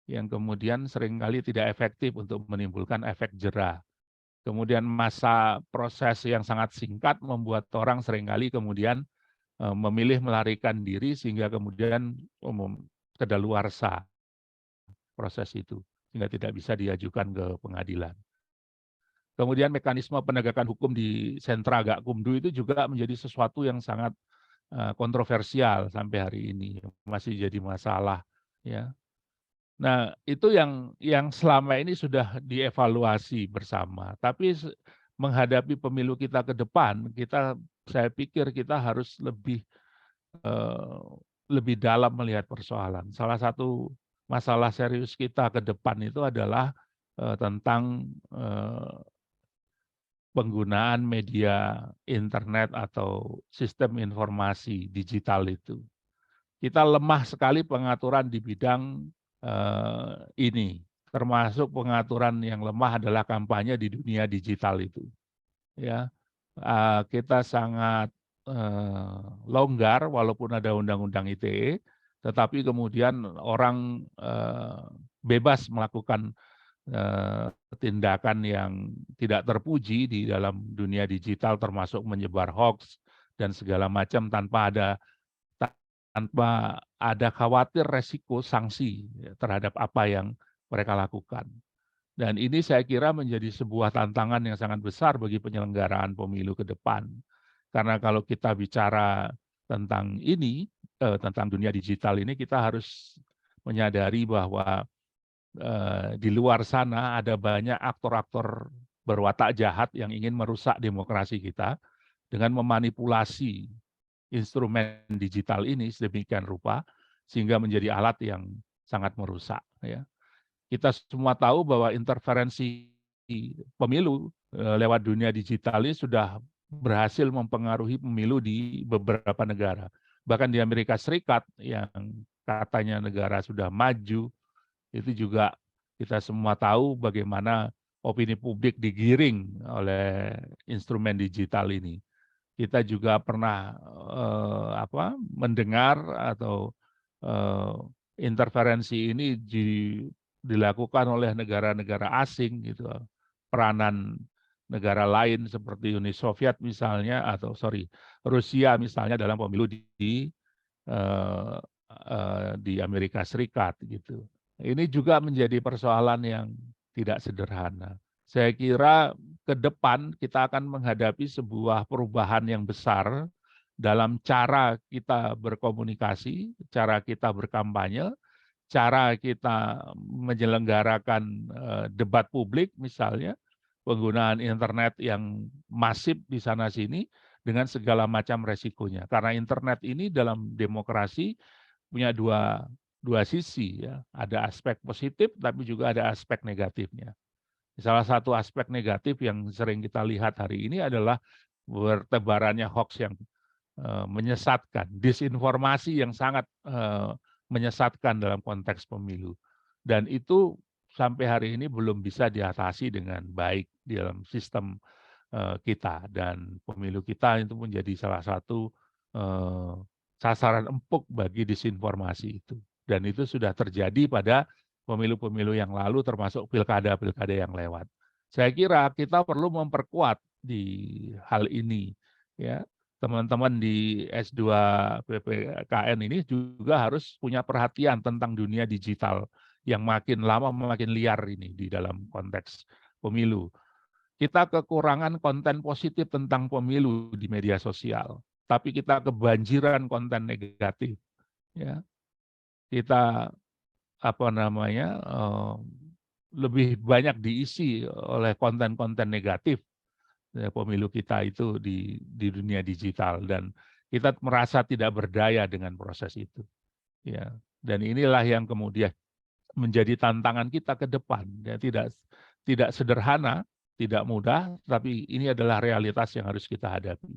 yang kemudian seringkali tidak efektif untuk menimbulkan efek jera. Kemudian masa proses yang sangat singkat membuat orang seringkali kemudian memilih melarikan diri sehingga kemudian kedaluarsa proses itu sehingga tidak bisa diajukan ke pengadilan. Kemudian mekanisme penegakan hukum di sentra Gakumdu itu juga menjadi sesuatu yang sangat kontroversial sampai hari ini, masih jadi masalah. Ya. Nah, itu yang selama ini sudah dievaluasi bersama. Tapi menghadapi pemilu kita ke depan, saya pikir kita harus lebih dalam melihat persoalan. Salah satu masalah serius kita ke depan itu adalah tentang penggunaan media internet atau sistem informasi digital itu. Kita lemah sekali pengaturan di bidang ini, termasuk pengaturan yang lemah adalah kampanye di dunia digital itu. Ya, kita sangat longgar walaupun ada undang-undang ITE, tetapi kemudian orang bebas melakukan tindakan yang tidak terpuji di dalam dunia digital, termasuk menyebar hoax dan segala macam tanpa ada khawatir resiko sanksi terhadap apa yang mereka lakukan. Dan ini saya kira menjadi sebuah tantangan yang sangat besar bagi penyelenggaraan pemilu ke depan. Karena kalau kita bicara tentang ini, tentang dunia digital ini, kita harus menyadari bahwa di luar sana ada banyak aktor-aktor berwatak jahat yang ingin merusak demokrasi kita dengan memanipulasi instrumen digital ini sedemikian rupa sehingga menjadi alat yang sangat merusak. Ya. Kita semua tahu bahwa interferensi pemilu lewat dunia digital ini sudah berhasil mempengaruhi pemilu di beberapa negara. Bahkan di Amerika Serikat yang katanya negara sudah maju, itu juga kita semua tahu bagaimana opini publik digiring oleh instrumen digital ini. Kita juga pernah mendengar atau interferensi ini dilakukan oleh negara-negara asing gitu, peranan negara lain seperti Uni Soviet misalnya atau Rusia misalnya dalam pemilu di Amerika Serikat gitu. Ini juga menjadi persoalan yang tidak sederhana. Saya kira ke depan kita akan menghadapi sebuah perubahan yang besar dalam cara kita berkomunikasi, cara kita berkampanye, cara kita menyelenggarakan debat publik misalnya, penggunaan internet yang masif di sana-sini dengan segala macam resikonya. Karena internet ini dalam demokrasi punya dua sisi ya, ada aspek positif tapi juga ada aspek negatifnya. Salah satu aspek negatif yang sering kita lihat hari ini adalah bertebarannya hoax yang menyesatkan, disinformasi yang sangat menyesatkan dalam konteks pemilu. Dan itu sampai hari ini belum bisa diatasi dengan baik di dalam sistem kita. Dan pemilu kita itu menjadi salah satu sasaran empuk bagi disinformasi itu. Dan itu sudah terjadi pada pemilu-pemilu yang lalu termasuk pilkada-pilkada yang lewat. Saya kira kita perlu memperkuat di hal ini ya. Teman-teman di S2 PPKN ini juga harus punya perhatian tentang dunia digital yang makin lama makin liar ini di dalam konteks pemilu. Kita kekurangan konten positif tentang pemilu di media sosial, tapi kita kebanjiran konten negatif ya. Kita lebih banyak diisi oleh konten-konten negatif ya, pemilu kita itu di dunia digital dan kita merasa tidak berdaya dengan proses itu ya. Dan inilah yang kemudian menjadi tantangan kita ke depan ya, tidak sederhana, tidak mudah, tapi ini adalah realitas yang harus kita hadapi.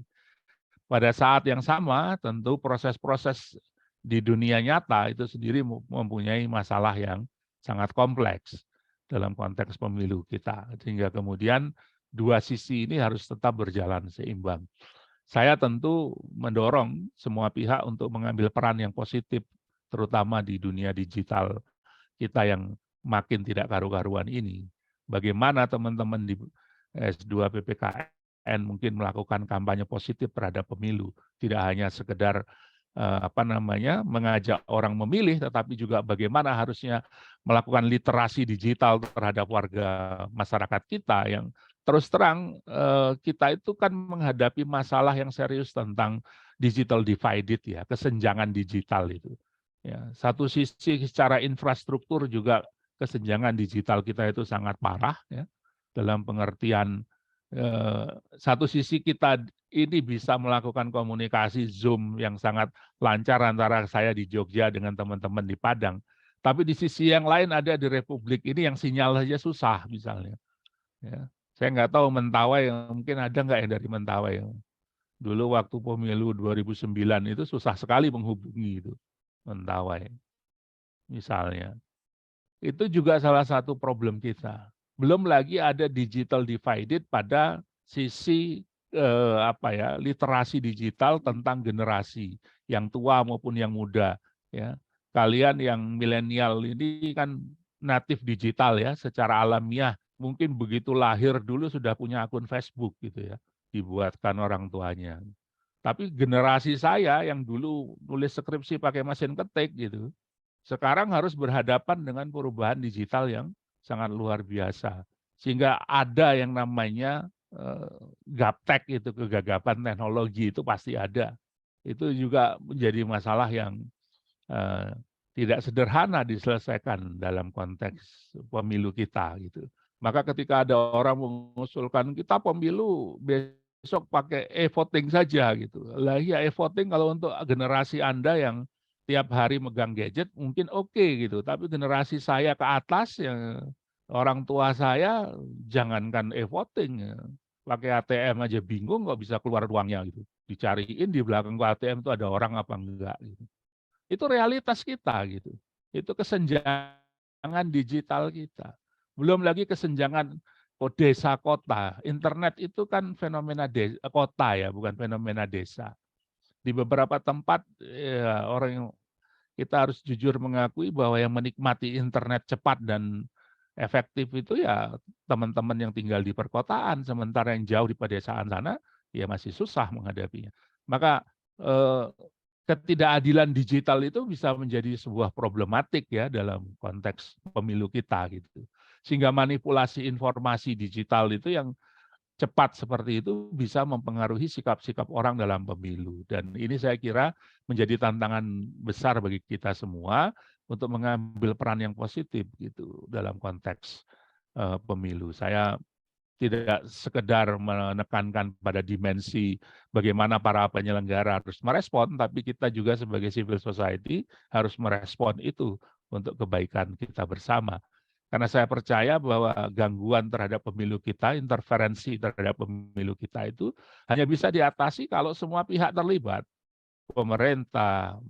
Pada saat yang sama tentu proses-proses di dunia nyata itu sendiri mempunyai masalah yang sangat kompleks dalam konteks pemilu kita. Sehingga kemudian dua sisi ini harus tetap berjalan seimbang. Saya tentu mendorong semua pihak untuk mengambil peran yang positif, terutama di dunia digital kita yang makin tidak karu-karuan ini. Bagaimana teman-teman di S2 PPKN mungkin melakukan kampanye positif terhadap pemilu, tidak hanya sekedar mengajak orang memilih, tetapi juga bagaimana harusnya melakukan literasi digital terhadap warga masyarakat kita yang terus terang kita itu kan menghadapi masalah yang serius tentang digital divided ya, kesenjangan digital itu. Ya, satu sisi secara infrastruktur juga kesenjangan digital kita itu sangat parah ya, dalam pengertian satu sisi kita ini bisa melakukan komunikasi Zoom yang sangat lancar antara saya di Jogja dengan teman-teman di Padang. Tapi di sisi yang lain ada di Republik ini yang sinyal saja susah misalnya. Ya. Saya nggak tahu Mentawai, mungkin ada nggak yang dari Mentawai. Dulu waktu pemilu 2009 itu susah sekali menghubungi itu Mentawai, misalnya. Itu juga salah satu problem kita. Belum lagi ada digital divided pada sisi literasi digital tentang generasi yang tua maupun yang muda. Ya, kalian yang milenial ini kan natif digital ya, secara alamiah. Mungkin begitu lahir dulu sudah punya akun Facebook gitu ya, dibuatkan orang tuanya. Tapi generasi saya yang dulu nulis skripsi pakai mesin ketik gitu, sekarang harus berhadapan dengan perubahan digital yang sangat luar biasa. Sehingga ada yang namanya gaptek, itu kegagapan teknologi itu pasti ada. Itu juga menjadi masalah yang tidak sederhana diselesaikan dalam konteks pemilu kita gitu. Maka ketika ada orang mengusulkan kita pemilu besok pakai e-voting saja gitu. Lah ya, e-voting kalau untuk generasi Anda yang tiap hari megang gadget mungkin oke gitu, tapi generasi saya ke atas yang orang tua saya jangankan e-voting, pakai ATM aja bingung kok bisa keluar uangnya gitu. Dicariin di belakang ATM itu ada orang apa enggak gitu. Itu realitas kita gitu. Itu kesenjangan digital kita. Belum lagi kesenjangan desa kota. Internet itu kan fenomena kota ya, bukan fenomena desa. Di beberapa tempat ya, orang yang kita harus jujur mengakui bahwa yang menikmati internet cepat dan efektif itu ya teman-teman yang tinggal di perkotaan, sementara yang jauh di pedesaan sana ya masih susah menghadapinya. Maka ketidakadilan digital itu bisa menjadi sebuah problematik ya dalam konteks pemilu kita gitu. Sehingga manipulasi informasi digital itu yang cepat seperti itu bisa mempengaruhi sikap-sikap orang dalam pemilu. Dan ini saya kira menjadi tantangan besar bagi kita semua untuk mengambil peran yang positif gitu dalam konteks pemilu. Saya tidak sekedar menekankan pada dimensi bagaimana para penyelenggara harus merespon, tapi kita juga sebagai civil society harus merespon itu untuk kebaikan kita bersama. Karena saya percaya bahwa gangguan terhadap pemilu kita, interferensi terhadap pemilu kita itu hanya bisa diatasi kalau semua pihak terlibat. Pemerintah,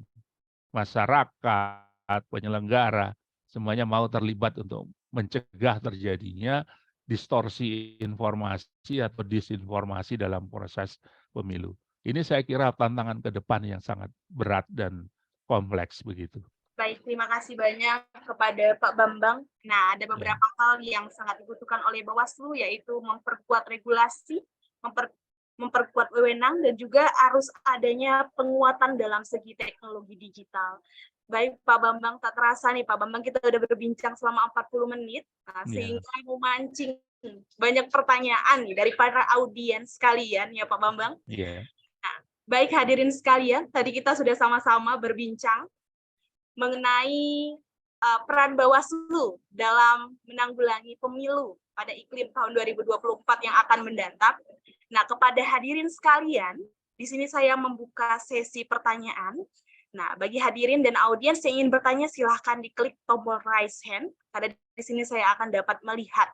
masyarakat, penyelenggara, semuanya mau terlibat untuk mencegah terjadinya distorsi informasi atau disinformasi dalam proses pemilu. Ini saya kira tantangan ke depan yang sangat berat dan kompleks begitu. Baik, terima kasih banyak kepada Pak Bambang. Nah, ada beberapa hal yang sangat dibutuhkan oleh Bawaslu, yaitu memperkuat regulasi, memperkuat wewenang, dan juga harus adanya penguatan dalam segi teknologi digital. Baik, Pak Bambang, tak terasa nih Pak Bambang, kita sudah berbincang selama 40 menit, sehingga memancing banyak pertanyaan nih dari para audiens sekalian ya Pak Bambang. Nah, baik hadirin sekalian, tadi kita sudah sama-sama berbincang mengenai peran Bawaslu dalam menanggulangi pemilu pada iklim tahun 2024 yang akan mendatang. Nah, kepada hadirin sekalian, di sini saya membuka sesi pertanyaan. Nah, bagi hadirin dan audiens yang ingin bertanya, silahkan diklik tombol raise hand, karena di sini saya akan dapat melihat.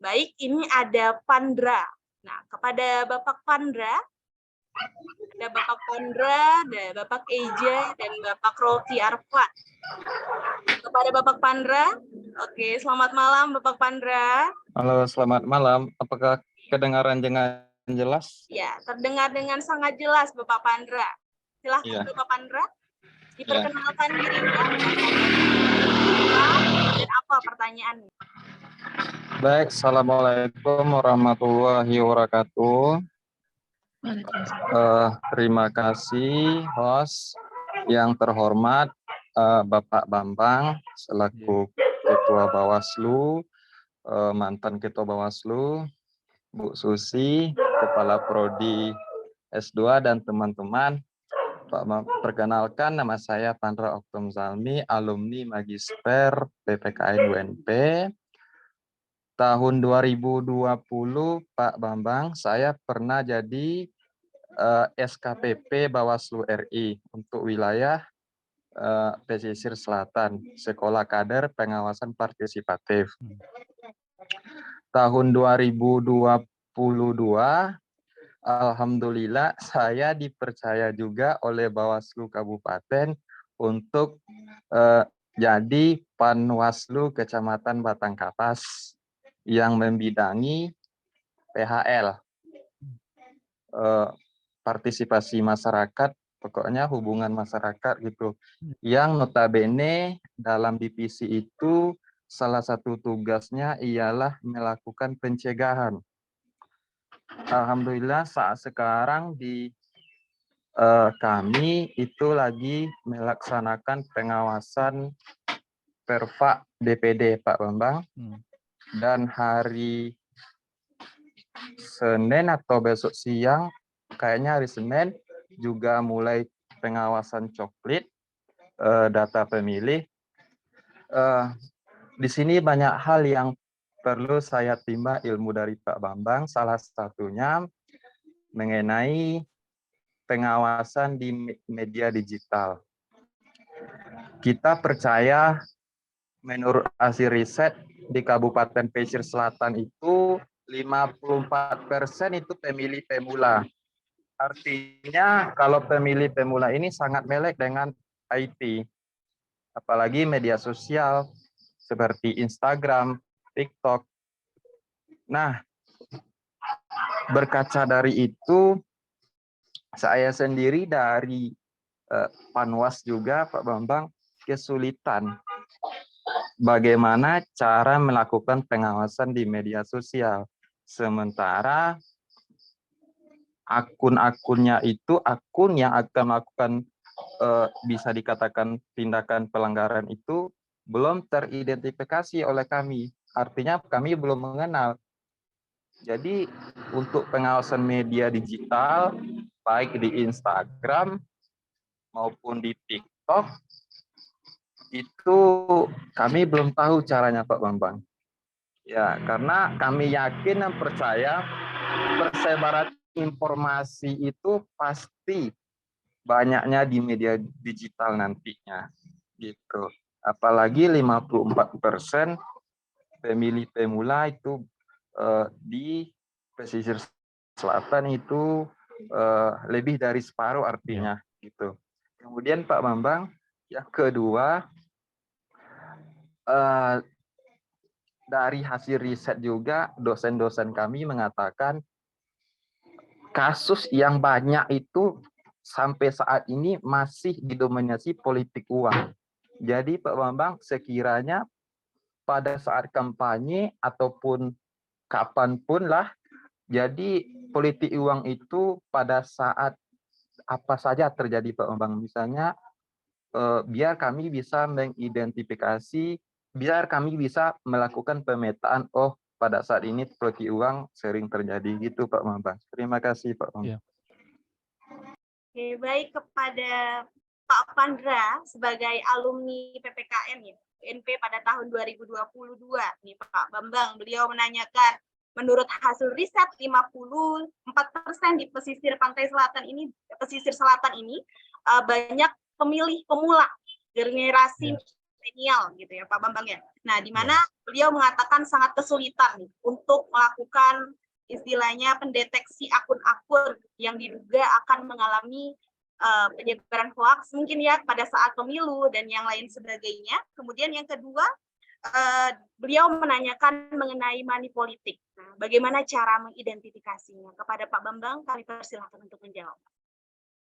Baik, ini ada Pandra. Nah, kepada Bapak Pandra, ada Bapak Pandra, ada Bapak Eja, dan Bapak Rocky Arfat. Kepada Bapak Pandra, oke, selamat malam Bapak Pandra. Halo, selamat malam. Apakah kedengaran dengan jelas? Ya, terdengar dengan sangat jelas Bapak Pandra. Silahkan Bapak Pandra, diperkenalkan dirinya dan apa pertanyaannya. Baik, Assalamualaikum warahmatullahi wabarakatuh. Terima kasih host yang terhormat Bapak Bambang selaku Ketua Bawaslu, mantan Ketua Bawaslu, Bu Susi, Kepala Prodi S2 dan teman-teman. Perkenalkan, nama saya Pandra Oktom Zalmi, alumni Magister PPKN UNP. Tahun 2020, Pak Bambang, saya pernah jadi SKPP Bawaslu RI untuk wilayah pesisir selatan, Sekolah Kader Pengawasan Partisipatif. tahun 2022, alhamdulillah saya dipercaya juga oleh Bawaslu Kabupaten untuk jadi Panwaslu Kecamatan Batangkapas yang membidangi PHL, partisipasi masyarakat, pokoknya hubungan masyarakat gitu. Yang notabene dalam divisi itu salah satu tugasnya ialah melakukan pencegahan. Alhamdulillah saat sekarang di kami itu lagi melaksanakan pengawasan Perva DPD Pak Bambang, dan hari Senin atau besok siang, kayaknya hari Senin juga mulai pengawasan coklit data pemilih. Di sini banyak hal yang perlu saya timba ilmu dari Pak Bambang, salah satunya mengenai pengawasan di media digital. Kita percaya menurut hasil riset di Kabupaten Pesisir Selatan itu 54% itu pemilih pemula. Artinya kalau pemilih pemula ini sangat melek dengan IT, apalagi media sosial seperti Instagram, TikTok. Nah, berkaca dari itu, saya sendiri dari Panwas juga, Pak Bambang, kesulitan bagaimana cara melakukan pengawasan di media sosial. Sementara akun-akunnya itu akun yang akan melakukan bisa dikatakan tindakan pelanggaran itu belum teridentifikasi oleh kami. Artinya kami belum mengenal. Jadi untuk pengawasan media digital, baik di Instagram maupun di TikTok, itu kami belum tahu caranya Pak Bambang. Ya, karena kami yakin dan percaya persebaran informasi itu pasti banyaknya di media digital nantinya. Gitu. Apalagi 54% pemilih pemula itu di pesisir selatan itu lebih dari separuh artinya gitu. Kemudian Pak Bambang, yang kedua, dari hasil riset juga dosen-dosen kami mengatakan kasus yang banyak itu sampai saat ini masih didominasi politik uang. Jadi Pak Bambang, sekiranya pada saat kampanye ataupun kapanpun lah, jadi politik uang itu pada saat apa saja terjadi Pak Bambang. Misalnya biar kami bisa mengidentifikasi, biar kami bisa melakukan pemetaan, oh pada saat ini politik uang sering terjadi gitu Pak Bambang. Terima kasih Pak Bambang. Oke, baik, kepada Pak Pandra sebagai alumni PPKN ya, UNP pada tahun 2022 nih Pak Bambang, beliau menanyakan menurut hasil riset 54% di pesisir pantai selatan ini, pesisir selatan ini banyak pemilih pemula generasi milenial gitu ya Pak Bambang ya. Nah, di mana beliau mengatakan sangat kesulitan nih untuk melakukan istilahnya pendeteksi akun-akun yang diduga akan mengalami penyebaran hoax mungkin ya pada saat pemilu dan yang lain sebagainya. Kemudian yang kedua, beliau menanyakan mengenai money politik. Nah, bagaimana cara mengidentifikasinya? Kepada Pak Bambang, kami persilahkan untuk menjawab.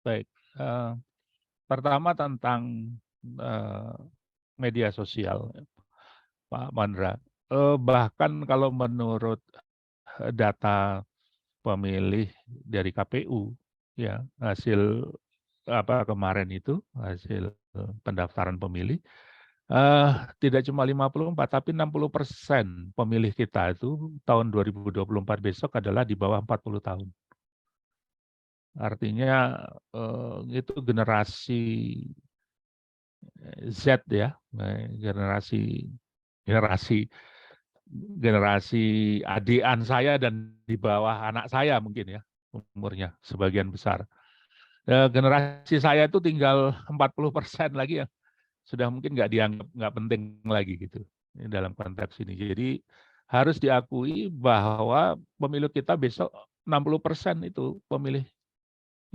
Baik, pertama tentang media sosial, Pak Mandra. Bahkan kalau menurut data pemilih dari KPU, ya hasil apa kemarin itu hasil pendaftaran pemilih, tidak cuma 54 tapi 60% pemilih kita itu tahun 2024 besok adalah di bawah 40 tahun. Artinya itu generasi Z ya, generasi adian saya dan di bawah anak saya mungkin ya umurnya sebagian besar. Generasi saya itu tinggal 40% lagi yang sudah mungkin nggak dianggap nggak penting lagi gitu dalam konteks ini. Jadi harus diakui bahwa pemilu kita besok 60% itu pemilih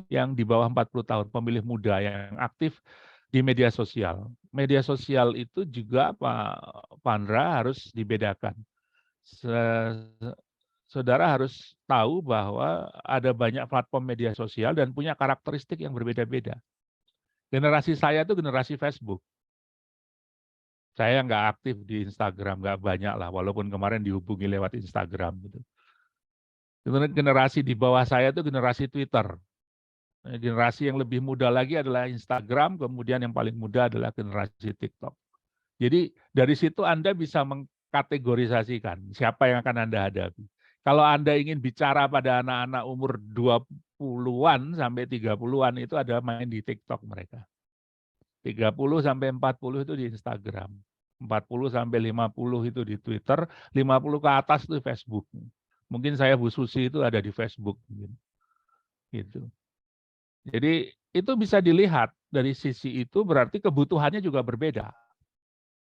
yang di bawah 40 tahun, pemilih muda yang aktif di media sosial. Media sosial itu juga Pak Pandra harus dibedakan. Saudara harus tahu bahwa ada banyak platform media sosial dan punya karakteristik yang berbeda-beda. Generasi saya itu generasi Facebook. Saya nggak aktif di Instagram, nggak banyak lah, walaupun kemarin dihubungi lewat Instagram. Gitu. Generasi di bawah saya itu generasi Twitter. Generasi yang lebih muda lagi adalah Instagram, kemudian yang paling muda adalah generasi TikTok. Jadi dari situ Anda bisa mengkategorisasikan siapa yang akan Anda hadapi. Kalau Anda ingin bicara pada anak-anak umur 20-an sampai 30-an itu ada main di TikTok mereka. 30 sampai 40 itu di Instagram. 40 sampai 50 itu di Twitter, 50 ke atas itu Facebook. Mungkin saya Bu Susi itu ada di Facebook. Gitu. Jadi itu bisa dilihat dari sisi itu berarti kebutuhannya juga berbeda.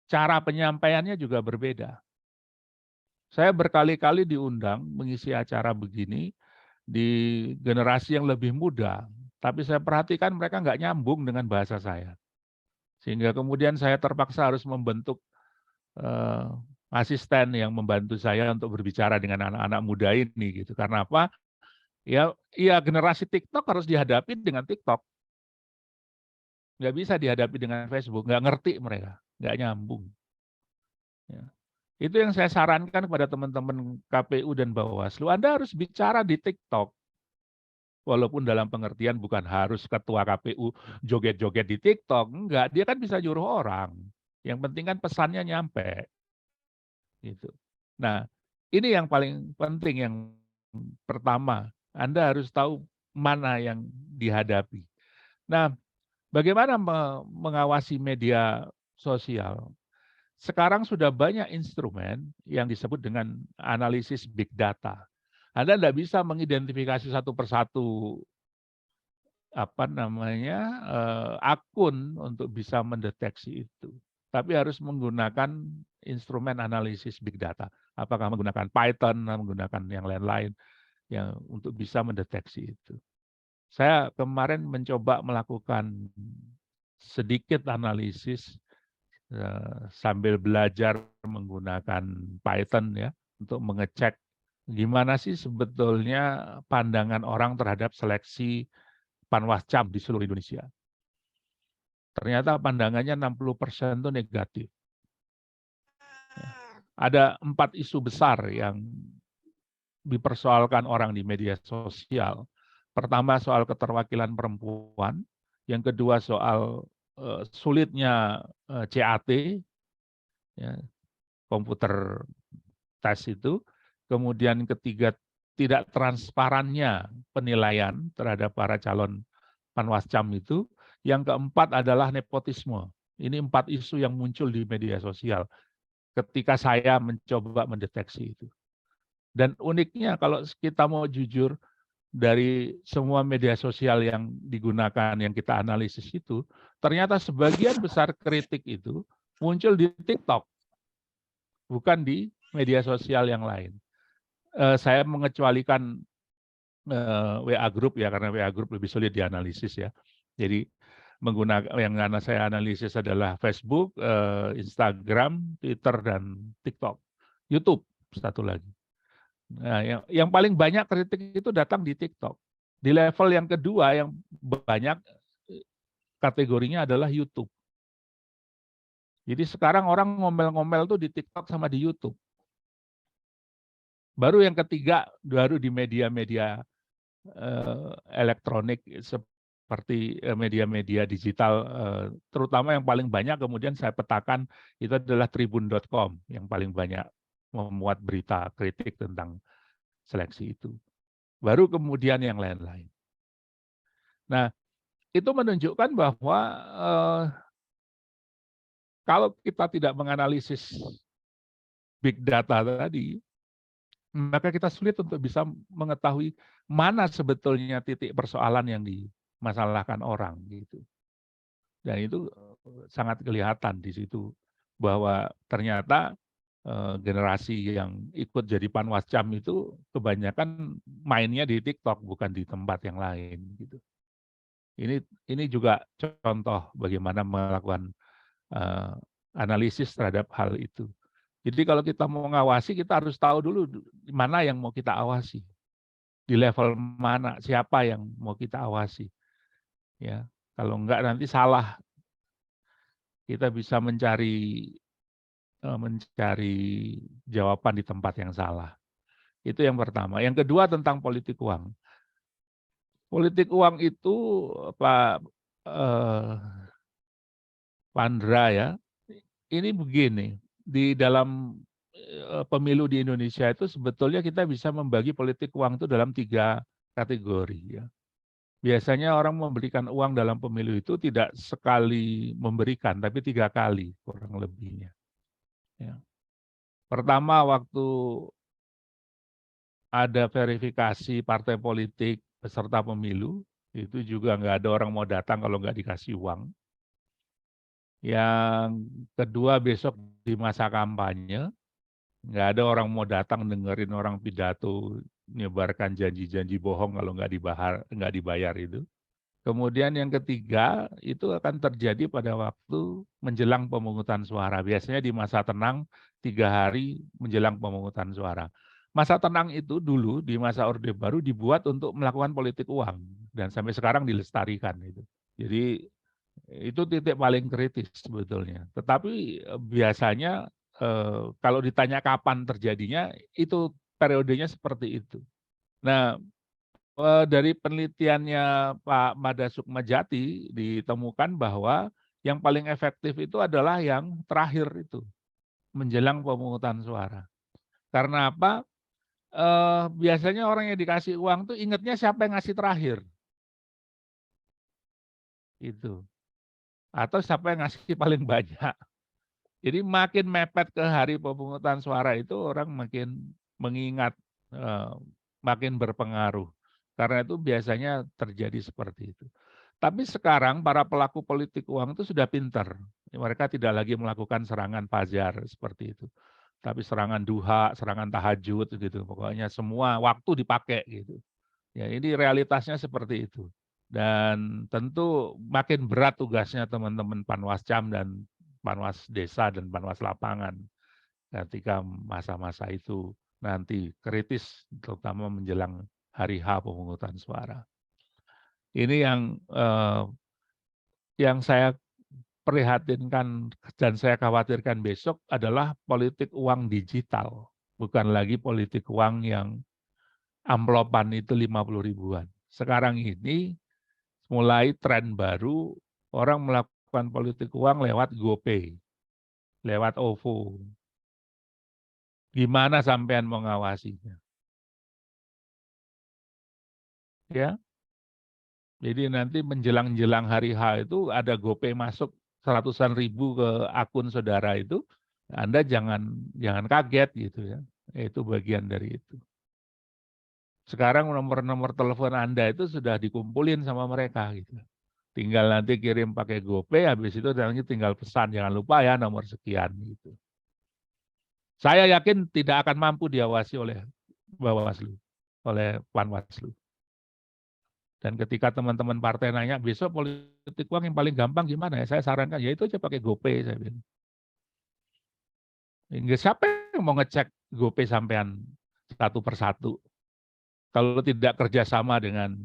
Cara penyampaiannya juga berbeda. Saya berkali-kali diundang mengisi acara begini di generasi yang lebih muda, tapi saya perhatikan mereka nggak nyambung dengan bahasa saya. Sehingga kemudian saya terpaksa harus membentuk asisten yang membantu saya untuk berbicara dengan anak-anak muda ini gitu. Karena apa? Ya generasi TikTok harus dihadapi dengan TikTok. Nggak bisa dihadapi dengan Facebook, nggak ngerti mereka, nggak nyambung. Ya. Itu yang saya sarankan kepada teman-teman KPU dan Bawaslu, Anda harus bicara di TikTok. Walaupun dalam pengertian bukan harus ketua KPU joget-joget di TikTok, enggak, dia kan bisa nyuruh orang. Yang penting kan pesannya nyampe. Gitu. Nah, ini yang paling penting, yang pertama, Anda harus tahu mana yang dihadapi. Nah, bagaimana mengawasi media sosial? Sekarang sudah banyak instrumen yang disebut dengan analisis big data. Anda tidak bisa mengidentifikasi satu persatu akun untuk bisa mendeteksi itu. Tapi harus menggunakan instrumen analisis big data. Apakah menggunakan Python, menggunakan yang lain-lain yang untuk bisa mendeteksi itu. Saya kemarin mencoba melakukan sedikit analisis sambil belajar menggunakan Python ya untuk mengecek gimana sih sebetulnya pandangan orang terhadap seleksi Panwascam di seluruh Indonesia. Ternyata pandangannya 60% itu negatif. Ya. Ada 4 isu besar yang dipersoalkan orang di media sosial. Pertama soal keterwakilan perempuan, yang kedua soal sulitnya CAT, ya, komputer tes itu, kemudian ketiga tidak transparannya penilaian terhadap para calon Panwascam itu, yang keempat adalah nepotisme. Ini 4 isu yang muncul di media sosial ketika saya mencoba mendeteksi itu. Dan uniknya kalau kita mau jujur, dari semua media sosial yang digunakan, yang kita analisis itu, ternyata sebagian besar kritik itu muncul di TikTok, bukan di media sosial yang lain. Saya mengecualikan WA Group ya, karena WA Group lebih sulit dianalisis ya. Jadi menggunakan yang saya analisis adalah Facebook, Instagram, Twitter, dan TikTok. YouTube satu lagi. Nah, yang paling banyak kritik itu datang di TikTok. Di level yang kedua yang banyak kategorinya adalah YouTube. Jadi sekarang orang ngomel-ngomel tuh di TikTok sama di YouTube. Baru yang ketiga, baru di media-media elektronik seperti media-media digital, terutama yang paling banyak kemudian saya petakan itu adalah tribun.com yang paling banyak memuat berita kritik tentang seleksi itu. Baru kemudian yang lain-lain. Nah, itu menunjukkan bahwa kalau kita tidak menganalisis big data tadi, maka kita sulit untuk bisa mengetahui mana sebetulnya titik persoalan yang dimasalahkan orang gitu. Dan itu sangat kelihatan di situ bahwa ternyata generasi yang ikut jadi panwascam itu kebanyakan mainnya di TikTok, bukan di tempat yang lain gitu. Ini juga contoh bagaimana melakukan analisis terhadap hal itu. Jadi kalau kita mau mengawasi, kita harus tahu dulu mana yang mau kita awasi, di level mana, siapa yang mau kita awasi. Ya, kalau enggak nanti salah, kita bisa mencari jawaban di tempat yang salah. Itu yang pertama. Yang kedua tentang politik uang. Politik uang itu Pak Pandra ya, ini begini, di dalam pemilu di Indonesia itu sebetulnya kita bisa membagi politik uang itu dalam 3 kategori ya. Biasanya orang memberikan uang dalam pemilu itu tidak sekali memberikan, tapi 3 kali kurang lebihnya. Ya. Pertama waktu ada verifikasi partai politik peserta pemilu, itu juga nggak ada orang mau datang kalau nggak dikasih uang. Yang kedua besok di masa kampanye, nggak ada orang mau datang dengerin orang pidato, nyebarkan janji-janji bohong kalau nggak dibayar itu. Kemudian yang ketiga, itu akan terjadi pada waktu menjelang pemungutan suara. Biasanya di masa tenang 3 hari menjelang pemungutan suara. Masa tenang itu dulu di masa Orde Baru dibuat untuk melakukan politik uang. Dan sampai sekarang dilestarikan itu. Jadi itu titik paling kritis sebetulnya. Tetapi biasanya kalau ditanya kapan terjadinya, itu periodenya seperti itu. Nah, dari penelitiannya Pak Mada Sukmajati ditemukan bahwa yang paling efektif itu adalah yang terakhir itu, menjelang pemungutan suara. Karena apa? Biasanya orang yang dikasih uang tuh ingatnya siapa yang ngasih terakhir. Itu. Atau siapa yang ngasih paling banyak. Jadi makin mepet ke hari pemungutan suara itu orang makin mengingat, makin berpengaruh. Karena itu biasanya terjadi seperti itu. Tapi sekarang para pelaku politik uang itu sudah pintar. Mereka tidak lagi melakukan serangan fajar seperti itu. Tapi serangan duha, serangan tahajud gitu. Pokoknya semua waktu dipakai gitu. Ya, ini realitasnya seperti itu. Dan tentu makin berat tugasnya teman-teman Panwascam dan Panwas Desa dan Panwas Lapangan ketika masa-masa itu nanti kritis, terutama menjelang hari H pemungutan suara. Ini yang saya prihatinkan dan saya khawatirkan besok adalah politik uang digital, bukan lagi politik uang yang amplopan itu 50 ribuan. Sekarang ini mulai tren baru, orang melakukan politik uang lewat GoPay, lewat OVO. Gimana sampean mau ngawasinya? Ya, jadi nanti menjelang hari H itu ada GoPay masuk 100-an ribu ke akun saudara itu, Anda jangan kaget gitu ya. Itu bagian dari itu. Sekarang nomor-nomor telepon Anda itu sudah dikumpulin sama mereka gitu. Tinggal nanti kirim pakai GoPay, habis itu nanti tinggal pesan, jangan lupa ya nomor sekian gitu. Saya yakin tidak akan mampu diawasi oleh Bawaslu, oleh Panwaslu. Dan ketika teman-teman partai nanya, besok politik uang yang paling gampang gimana ya? Saya sarankan, ya itu aja pakai GoPay, saya bilang. Hingga siapa yang mau ngecek GoPay sampean satu persatu? Kalau tidak kerjasama dengan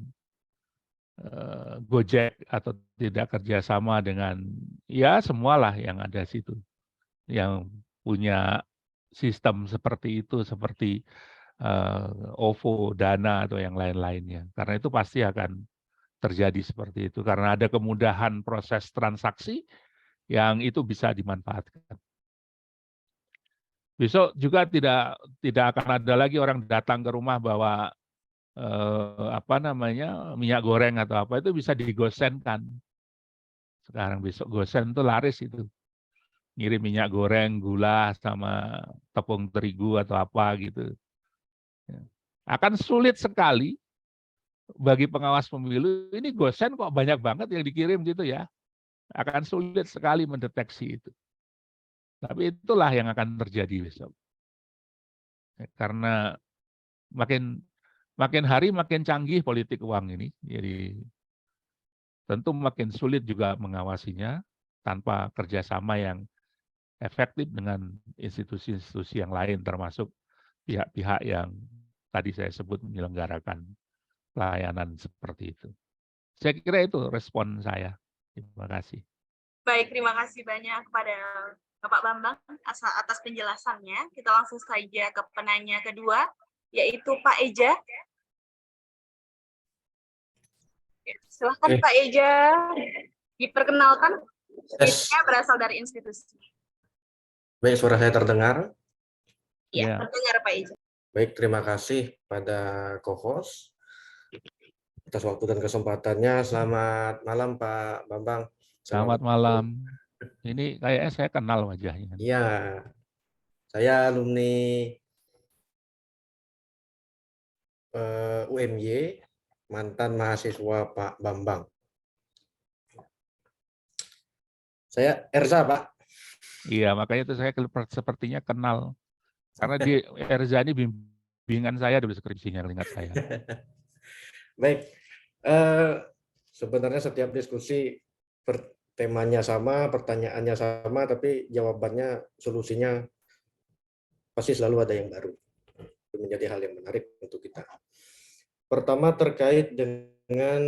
Gojek atau tidak kerjasama dengan ya semualah yang ada situ yang punya sistem seperti itu, seperti OVO, Dana atau yang lain-lainnya. Karena itu pasti akan terjadi seperti itu karena ada kemudahan proses transaksi yang itu bisa dimanfaatkan. Besok juga tidak akan ada lagi orang datang ke rumah bawa minyak goreng atau apa, itu bisa digosenkan. Sekarang besok gosen itu laris itu. Ngirim minyak goreng, gula sama tepung terigu atau apa gitu. Akan sulit sekali bagi pengawas pemilu, ini gosen kok banyak banget yang dikirim gitu ya. Akan sulit sekali mendeteksi itu. Tapi itulah yang akan terjadi besok. Karena makin hari makin canggih politik uang ini, jadi tentu makin sulit juga mengawasinya tanpa kerjasama yang efektif dengan institusi-institusi yang lain, termasuk pihak-pihak yang tadi saya sebut menyelenggarakan pelayanan seperti itu. Saya kira itu respon saya. Terima kasih. Baik, terima kasih banyak kepada Bapak Bambang atas penjelasannya. Kita langsung saja ke penanya kedua, yaitu Pak Eja. Silahkan Pak Eja, diperkenalkan. Yes. Berasal dari institusi. Baik, suara saya terdengar? Ya, Ya. terdengar Pak Eja. Baik, terima kasih pada co-host atas waktu dan kesempatannya. Selamat malam Pak Bambang. Selamat malam. Ini kayaknya saya kenal wajahnya. Iya, saya alumni UMY, mantan mahasiswa Pak Bambang. Saya Erza, Pak. Iya, makanya itu saya sepertinya kenal. Karena di Erza ini bimbingan saya dulu skripsinya, ingat saya. Baik, sebenarnya setiap diskusi temanya sama, pertanyaannya sama, tapi jawabannya, solusinya pasti selalu ada yang baru. Itu menjadi hal yang menarik untuk kita. Pertama terkait dengan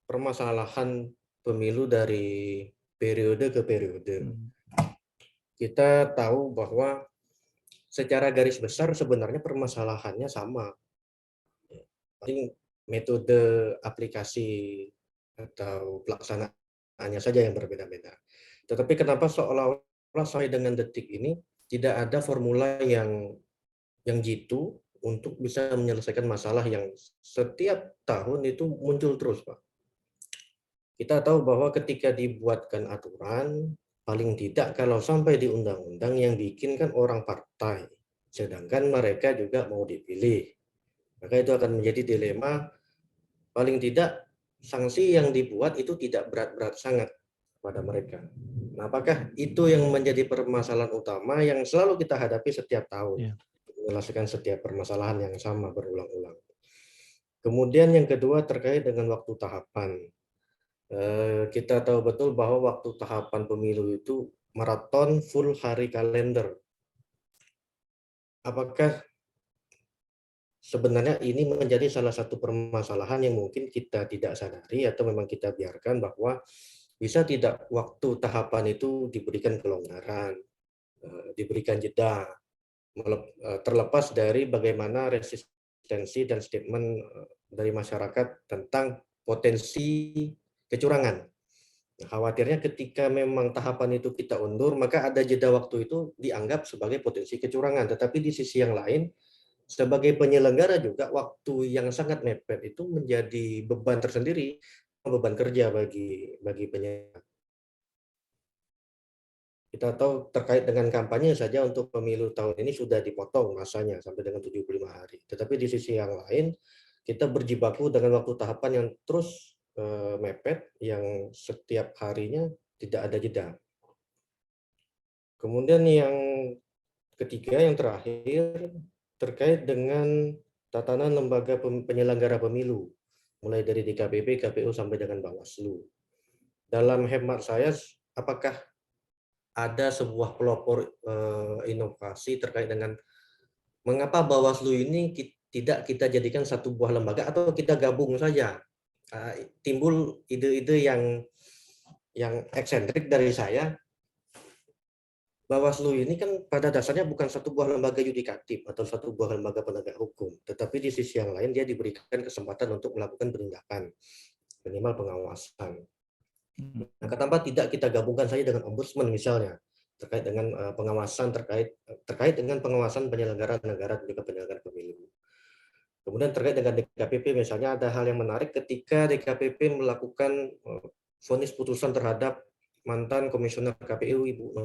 permasalahan pemilu dari periode ke periode. Kita tahu bahwa secara garis besar sebenarnya permasalahannya sama. Paling metode aplikasi atau pelaksanaannya saja yang berbeda-beda. Tetapi kenapa seolah-olah sampai dengan detik ini tidak ada formula yang jitu untuk bisa menyelesaikan masalah yang setiap tahun itu muncul terus, Pak. Kita tahu bahwa ketika dibuatkan aturan, paling tidak kalau sampai di undang-undang yang bikin kan orang partai, sedangkan mereka juga mau dipilih. Maka itu akan menjadi dilema, paling tidak sanksi yang dibuat itu tidak berat-berat sangat pada mereka. Nah, apakah itu yang menjadi permasalahan utama yang selalu kita hadapi setiap tahun, menyelesaikan setiap permasalahan yang sama berulang-ulang. Kemudian yang kedua terkait dengan waktu tahapan. Kita tahu betul bahwa waktu tahapan pemilu itu maraton full hari kalender. Apakah sebenarnya ini menjadi salah satu permasalahan yang mungkin kita tidak sadari atau memang kita biarkan bahwa bisa tidak waktu tahapan itu diberikan kelonggaran, diberikan jeda, terlepas dari bagaimana resistensi dan statement dari masyarakat tentang potensi kecurangan. Nah, khawatirnya ketika memang tahapan itu kita undur, maka ada jeda waktu itu dianggap sebagai potensi kecurangan. Tetapi di sisi yang lain, sebagai penyelenggara juga waktu yang sangat mepet itu menjadi beban tersendiri, beban kerja bagi penyelenggara. Kita tahu terkait dengan kampanye saja untuk pemilu tahun ini sudah dipotong masanya sampai dengan 75 hari. Tetapi di sisi yang lain, kita berjibaku dengan waktu tahapan yang terus mepet, yang setiap harinya tidak ada jeda. Kemudian yang ketiga, yang terakhir, terkait dengan tatanan lembaga penyelenggara pemilu, mulai dari DKPP, KPU, sampai dengan Bawaslu. Dalam hemat saya, apakah ada sebuah pelopor inovasi terkait dengan mengapa Bawaslu ini tidak kita jadikan satu buah lembaga atau kita gabung saja? Timbul ide-ide yang eksentrik dari saya. Bawaslu ini kan pada dasarnya bukan satu buah lembaga yudikatif atau satu buah lembaga penegak hukum, tetapi di sisi yang lain dia diberikan kesempatan untuk melakukan penindakan, minimal pengawasan. Nah, kenapa tidak kita gabungkan saja dengan ombudsman misalnya, terkait dengan pengawasan terkait dengan pengawasan penyelenggara negara dan juga penyelenggara pemilu. Kemudian terkait dengan DKPP misalnya ada hal yang menarik ketika DKPP melakukan vonis putusan terhadap mantan komisioner KPU Ibu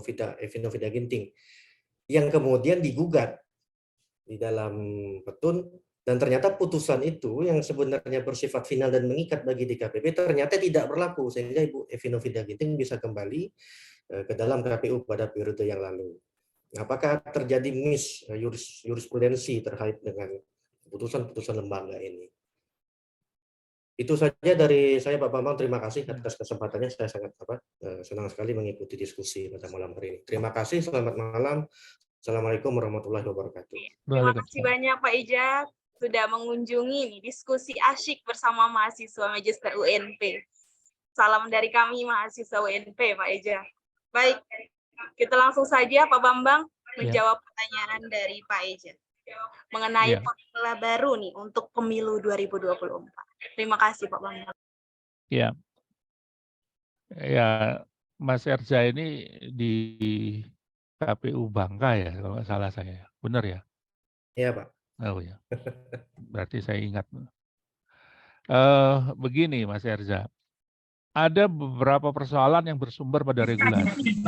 Evi Novida Ginting yang kemudian digugat di dalam petun Dan ternyata putusan itu yang sebenarnya bersifat final dan mengikat bagi DKPP ternyata tidak berlaku, sehingga Ibu Evi Novida Ginting bisa kembali ke dalam KPU pada periode yang lalu. Apakah terjadi jurisprudensi terkait dengan putusan-putusan lembaga ini? Itu saja dari saya, Pak Bambang. Terima kasih atas kesempatannya. Saya sangat senang sekali mengikuti diskusi pada malam hari ini. Terima kasih. Selamat malam. Assalamualaikum warahmatullahi wabarakatuh. Terima kasih banyak Pak Ija sudah mengunjungi nih, diskusi asyik bersama mahasiswa Magister UNP. Salam dari kami mahasiswa UNP, Pak Ija. Baik, kita langsung saja Pak Bambang menjawab pertanyaan dari Pak Ija mengenai formula baru nih untuk pemilu 2024. Terima kasih Pak Bambang. Ya, Mas Erza ini di KPU Bangka ya, kalau nggak salah saya. Benar ya? Iya, Pak. Oh ya, berarti saya ingat. Begini Mas Erza, ada beberapa persoalan yang bersumber pada regulasi.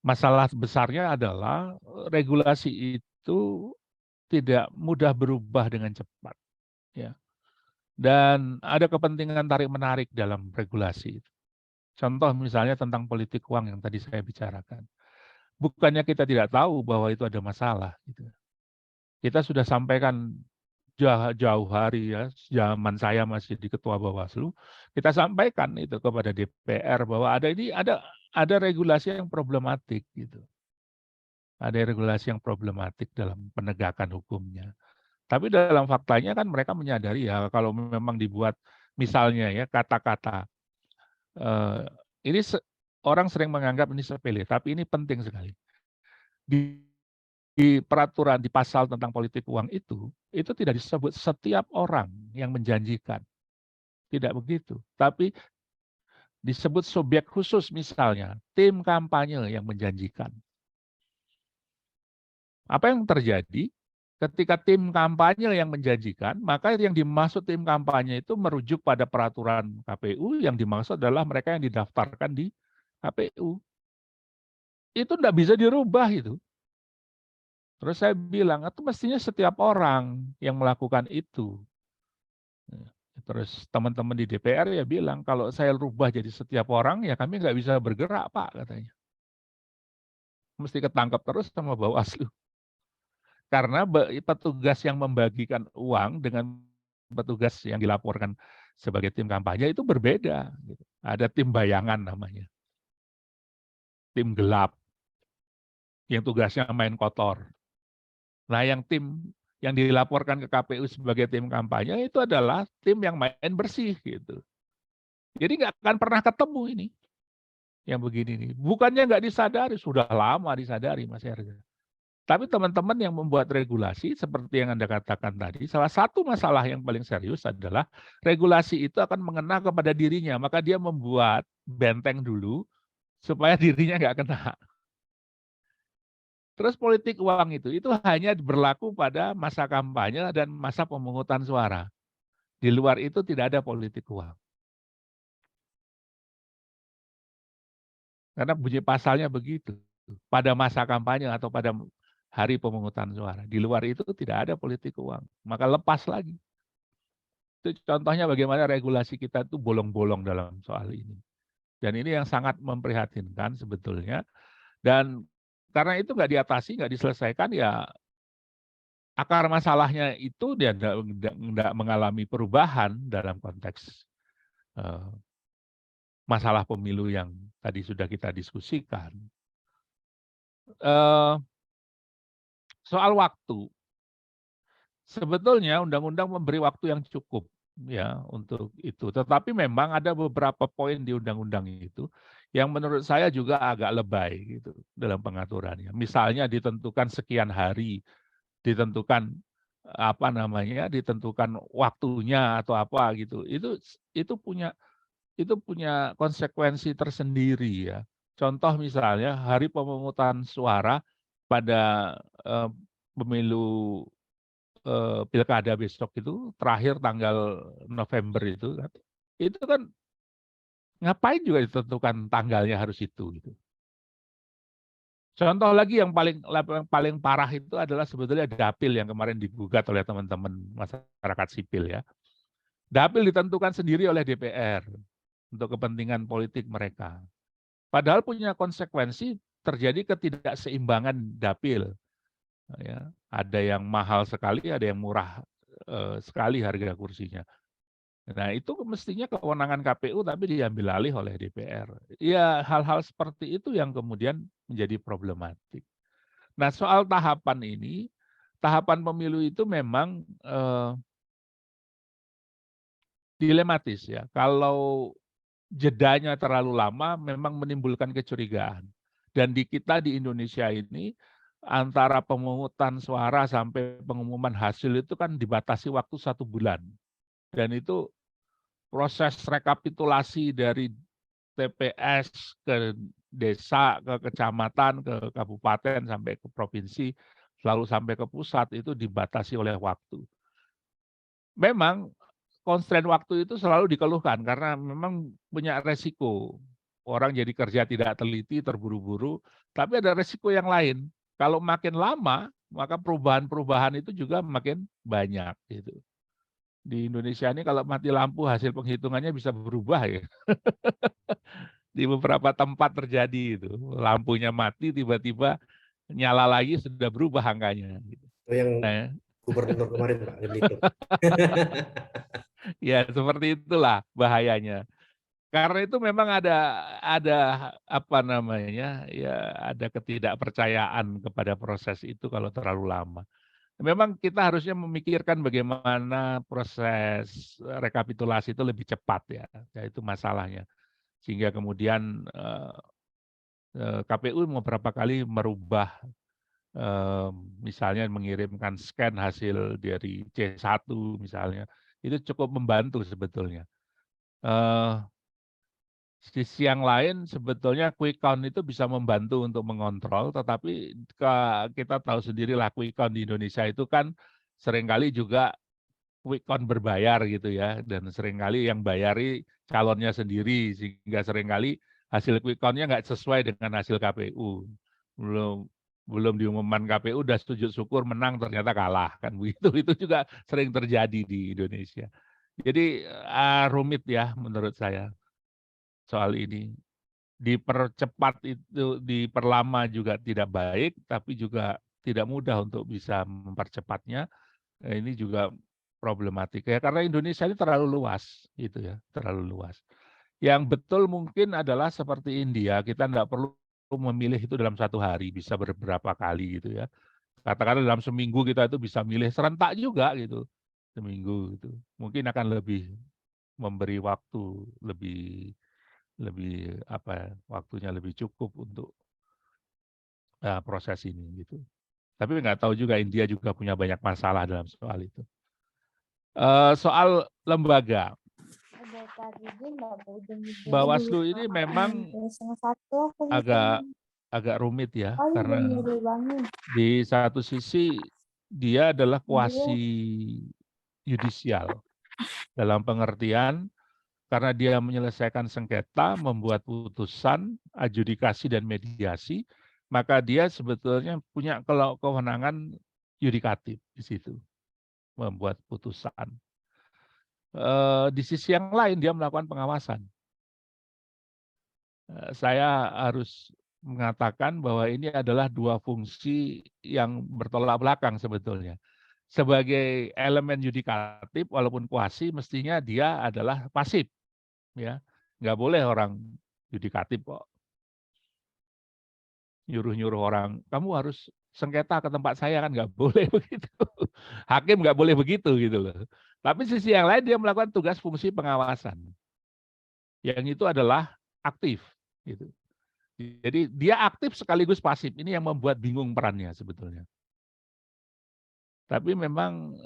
Masalah besarnya adalah regulasi itu tidak mudah berubah dengan cepat, ya. Dan ada kepentingan tarik-menarik dalam regulasi itu. Contoh misalnya tentang politik uang yang tadi saya bicarakan. Bukannya kita tidak tahu bahwa itu ada masalah, gitu. Kita sudah sampaikan jauh hari ya, zaman saya masih di Ketua Bawaslu, kita sampaikan itu kepada DPR bahwa ada regulasi yang problematik gitu. Ada regulasi yang problematik dalam penegakan hukumnya. Tapi dalam faktanya kan mereka menyadari ya kalau memang dibuat misalnya ya kata-kata ini orang sering menganggap ini sepele, tapi ini penting sekali. Di peraturan, di pasal tentang politik uang itu tidak disebut setiap orang yang menjanjikan. Tidak begitu. Tapi disebut subjek khusus misalnya, tim kampanye yang menjanjikan. Apa yang terjadi? Ketika tim kampanye yang menjanjikan, maka yang dimaksud tim kampanye itu merujuk pada peraturan KPU, yang dimaksud adalah mereka yang didaftarkan di KPU. Itu tidak bisa dirubah itu. Terus saya bilang, itu mestinya setiap orang yang melakukan itu. Terus teman-teman di DPR ya bilang, kalau saya rubah jadi setiap orang, ya kami nggak bisa bergerak, Pak, katanya. Mesti ketangkap terus sama Bawaslu. Karena petugas yang membagikan uang dengan petugas yang dilaporkan sebagai tim kampanye itu berbeda. Ada tim bayangan namanya. Tim gelap. Yang tugasnya main kotor. Nah, yang tim yang dilaporkan ke KPU sebagai tim kampanye itu adalah tim yang main bersih gitu. Jadi nggak akan pernah ketemu ini. Yang begini nih. Bukannya nggak disadari, sudah lama disadari Mas Erza. Tapi teman-teman yang membuat regulasi seperti yang Anda katakan tadi, salah satu masalah yang paling serius adalah regulasi itu akan mengena kepada dirinya. Maka dia membuat benteng dulu supaya dirinya nggak kena. Terus politik uang itu hanya berlaku pada masa kampanye dan masa pemungutan suara. Di luar itu tidak ada politik uang. Karena bunyi pasalnya begitu. Pada masa kampanye atau pada hari pemungutan suara. Di luar itu tidak ada politik uang. Maka lepas lagi. Itu contohnya bagaimana regulasi kita itu bolong-bolong dalam soal ini. Dan ini yang sangat memprihatinkan sebetulnya. Dan karena itu nggak diatasi, nggak diselesaikan, ya akar masalahnya itu dia tidak mengalami perubahan dalam konteks masalah pemilu yang tadi sudah kita diskusikan. Soal waktu, sebetulnya undang-undang memberi waktu yang cukup ya untuk itu. Tetapi memang ada beberapa poin di undang-undang itu yang menurut saya juga agak lebay gitu dalam pengaturannya. Misalnya ditentukan sekian hari, ditentukan ditentukan waktunya atau apa gitu. Itu punya konsekuensi tersendiri ya. Contoh misalnya hari pemungutan suara pada pemilu pilkada besok itu terakhir tanggal November itu kan ngapain juga ditentukan tanggalnya harus itu gitu. Contoh lagi yang paling parah itu adalah sebetulnya dapil yang kemarin digugat oleh teman-teman masyarakat sipil ya. Dapil ditentukan sendiri oleh DPR untuk kepentingan politik mereka. Padahal punya konsekuensi terjadi ketidakseimbangan dapil. Ya, ada yang mahal sekali, ada yang murah sekali harga kursinya. Nah, itu mestinya kewenangan KPU tapi diambil alih oleh DPR. Ya, hal-hal seperti itu yang kemudian menjadi problematik. Nah, soal tahapan ini, tahapan pemilu itu memang dilematis ya. Kalau jedanya terlalu lama memang menimbulkan kecurigaan. Dan di kita di Indonesia ini antara pemungutan suara sampai pengumuman hasil itu kan dibatasi waktu 1 bulan. Dan itu proses rekapitulasi dari TPS ke desa, ke kecamatan, ke kabupaten, sampai ke provinsi, lalu sampai ke pusat itu dibatasi oleh waktu. Memang constraint waktu itu selalu dikeluhkan karena memang punya resiko. Orang jadi kerja tidak teliti, terburu-buru, tapi ada resiko yang lain. Kalau makin lama, maka perubahan-perubahan itu juga makin banyak gitu. Di Indonesia ini kalau mati lampu hasil penghitungannya bisa berubah ya. Di beberapa tempat terjadi itu. Lampunya mati tiba-tiba nyala lagi sudah berubah angkanya gitu. Itu yang Nah, gubernur kemarin Pak, gitu. ya seperti itulah bahayanya. Karena itu memang ada apa namanya? Ya ada ketidakpercayaan kepada proses itu kalau terlalu lama. Memang kita harusnya memikirkan bagaimana proses rekapitulasi itu lebih cepat ya, itu masalahnya. Sehingga kemudian KPU beberapa kali merubah, misalnya mengirimkan scan hasil dari C1 misalnya, itu cukup membantu sebetulnya. Sisi yang lain sebetulnya quick count itu bisa membantu untuk mengontrol, tetapi kita tahu sendirilah quick count di Indonesia itu kan seringkali juga quick count berbayar gitu ya, dan seringkali yang bayari calonnya sendiri, sehingga seringkali hasil quick count-nya nggak sesuai dengan hasil KPU. Belum diumumkan KPU udah sujud syukur menang ternyata kalah kan begitu. Itu juga sering terjadi di Indonesia. Jadi rumit ya menurut saya soal ini. Dipercepat itu, diperlama juga tidak baik, tapi juga tidak mudah untuk bisa mempercepatnya. Ini juga problematik ya, karena Indonesia ini terlalu luas, gitu ya, terlalu luas. Yang betul mungkin adalah seperti India, kita tidak perlu memilih itu dalam 1 hari, bisa beberapa kali gitu ya. Katakanlah dalam seminggu kita itu bisa milih serentak juga gitu, seminggu gitu. Mungkin akan lebih memberi waktu lebih waktunya lebih cukup untuk proses ini gitu. Tapi nggak tahu juga India juga punya banyak masalah dalam soal itu. Soal lembaga, Bawaslu ini memang agak rumit ya, karena di satu sisi dia adalah kuasi yudisial dalam pengertian karena dia menyelesaikan sengketa, membuat putusan, adjudikasi dan mediasi, maka dia sebetulnya punya kewenangan yudikatif di situ, membuat putusan. Di sisi yang lain dia melakukan pengawasan. Saya harus mengatakan bahwa ini adalah 2 fungsi yang bertolak belakang sebetulnya. Sebagai elemen yudikatif walaupun kuasi mestinya dia adalah pasif. Ya, nggak boleh orang yudikatif kok nyuruh-nyuruh orang, kamu harus sengketa ke tempat saya kan nggak boleh begitu. Hakim nggak boleh begitu gitu loh. Tapi sisi yang lain dia melakukan tugas fungsi pengawasan. Yang itu adalah aktif gitu. Jadi dia aktif sekaligus pasif. Ini yang membuat bingung perannya sebetulnya. Tapi memang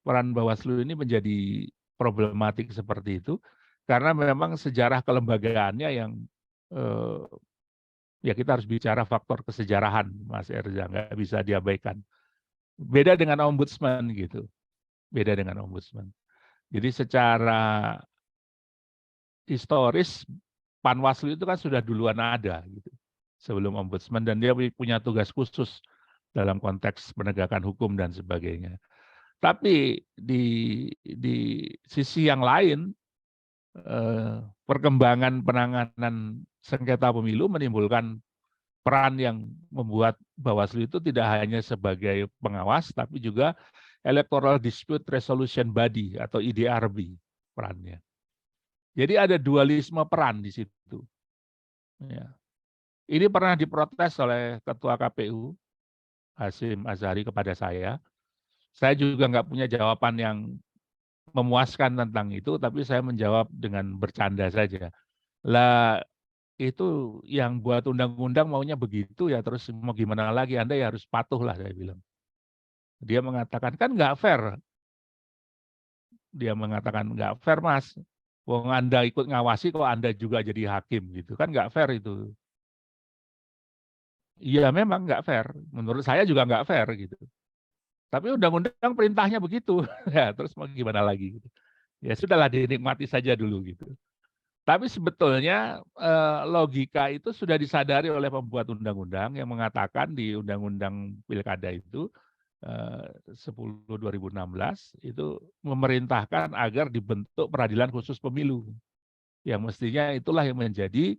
peran Bawaslu ini menjadi problematik seperti itu karena memang sejarah kelembagaannya yang ya kita harus bicara faktor kesejarahan, Mas Erza, nggak bisa diabaikan. Beda dengan ombudsman gitu, beda dengan ombudsman. Jadi secara historis Panwaslu itu kan sudah duluan ada gitu. sebelum ombudsman, dan dia punya tugas khusus dalam konteks penegakan hukum dan sebagainya. Tapi di sisi yang lain, perkembangan penanganan sengketa pemilu menimbulkan peran yang membuat Bawaslu itu tidak hanya sebagai pengawas, tapi juga Electoral Dispute Resolution Body atau EDRB perannya. Jadi ada dualisme peran di situ. Ya. Ini pernah diprotes oleh Ketua KPU, Hasyim Azhari, kepada saya. Saya juga nggak punya jawaban yang memuaskan tentang itu, tapi saya menjawab dengan bercanda saja. Lah, itu yang buat undang-undang maunya begitu ya, terus mau gimana lagi, Anda ya harus patuh lah, saya bilang. Dia mengatakan, kan nggak fair. Dia mengatakan, nggak fair, Mas. Wong Anda ikut ngawasi kok Anda juga jadi hakim gitu, kan nggak fair itu. Iya memang nggak fair, menurut saya juga nggak fair gitu. Tapi undang-undang perintahnya begitu, ya terus mau gimana lagi gitu. Ya sudahlah, dinikmati saja dulu gitu. Tapi sebetulnya logika itu sudah disadari oleh pembuat undang-undang yang mengatakan di Undang-Undang Pilkada itu 10/2016 itu memerintahkan agar dibentuk peradilan khusus pemilu. Yang mestinya itulah yang menjadi